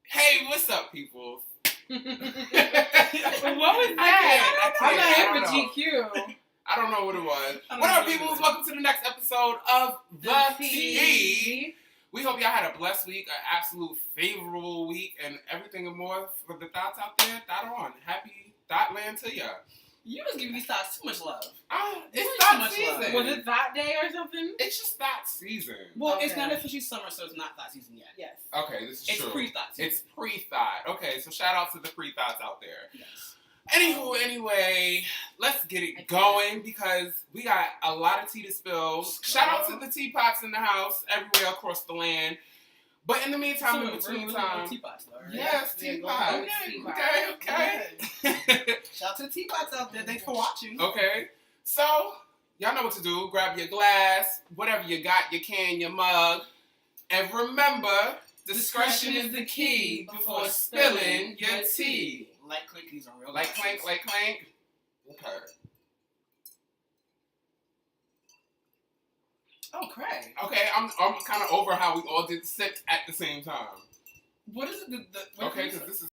hey, what's up, people? What was that? I I'm not can't. here for GQ. I don't know what it was. I don't What know up, what it peoples? is. Welcome to the next episode of The Tea. We hope y'all had a blessed week, an absolute favorable week, and everything and more for the thoughts out there. Thought on. Happy Thought Land to ya. You was giving these thoughts too much love. It's Too thought much season. love. Was it that day or something? It's just thought season. Well, it's Okay. not officially summer, so it's not thought season yet. Yes. Okay, this is It's true. pre-thought season. It's pre-thought. Okay, so shout out to the pre-thoughts out there. Yes. Anyway, let's get it going because we got a lot of tea to spill. Shout out to the teapots in the house everywhere across the land. But in the meantime, in between time, teapots, though, right? yes, Yeah, teapots. go with teapots. Okay. Shout out to the teapots out there. Thanks for watching. Okay. So, y'all know what to do. Grab your glass, whatever you got, your can, your mug. And remember, discretion is the key before spilling your tea. Like clink, these are real. Like glasses. clank. Okay. Oh, Craig. Okay, I'm kind of over how we all did sip at the same time. What is it? Okay, because this is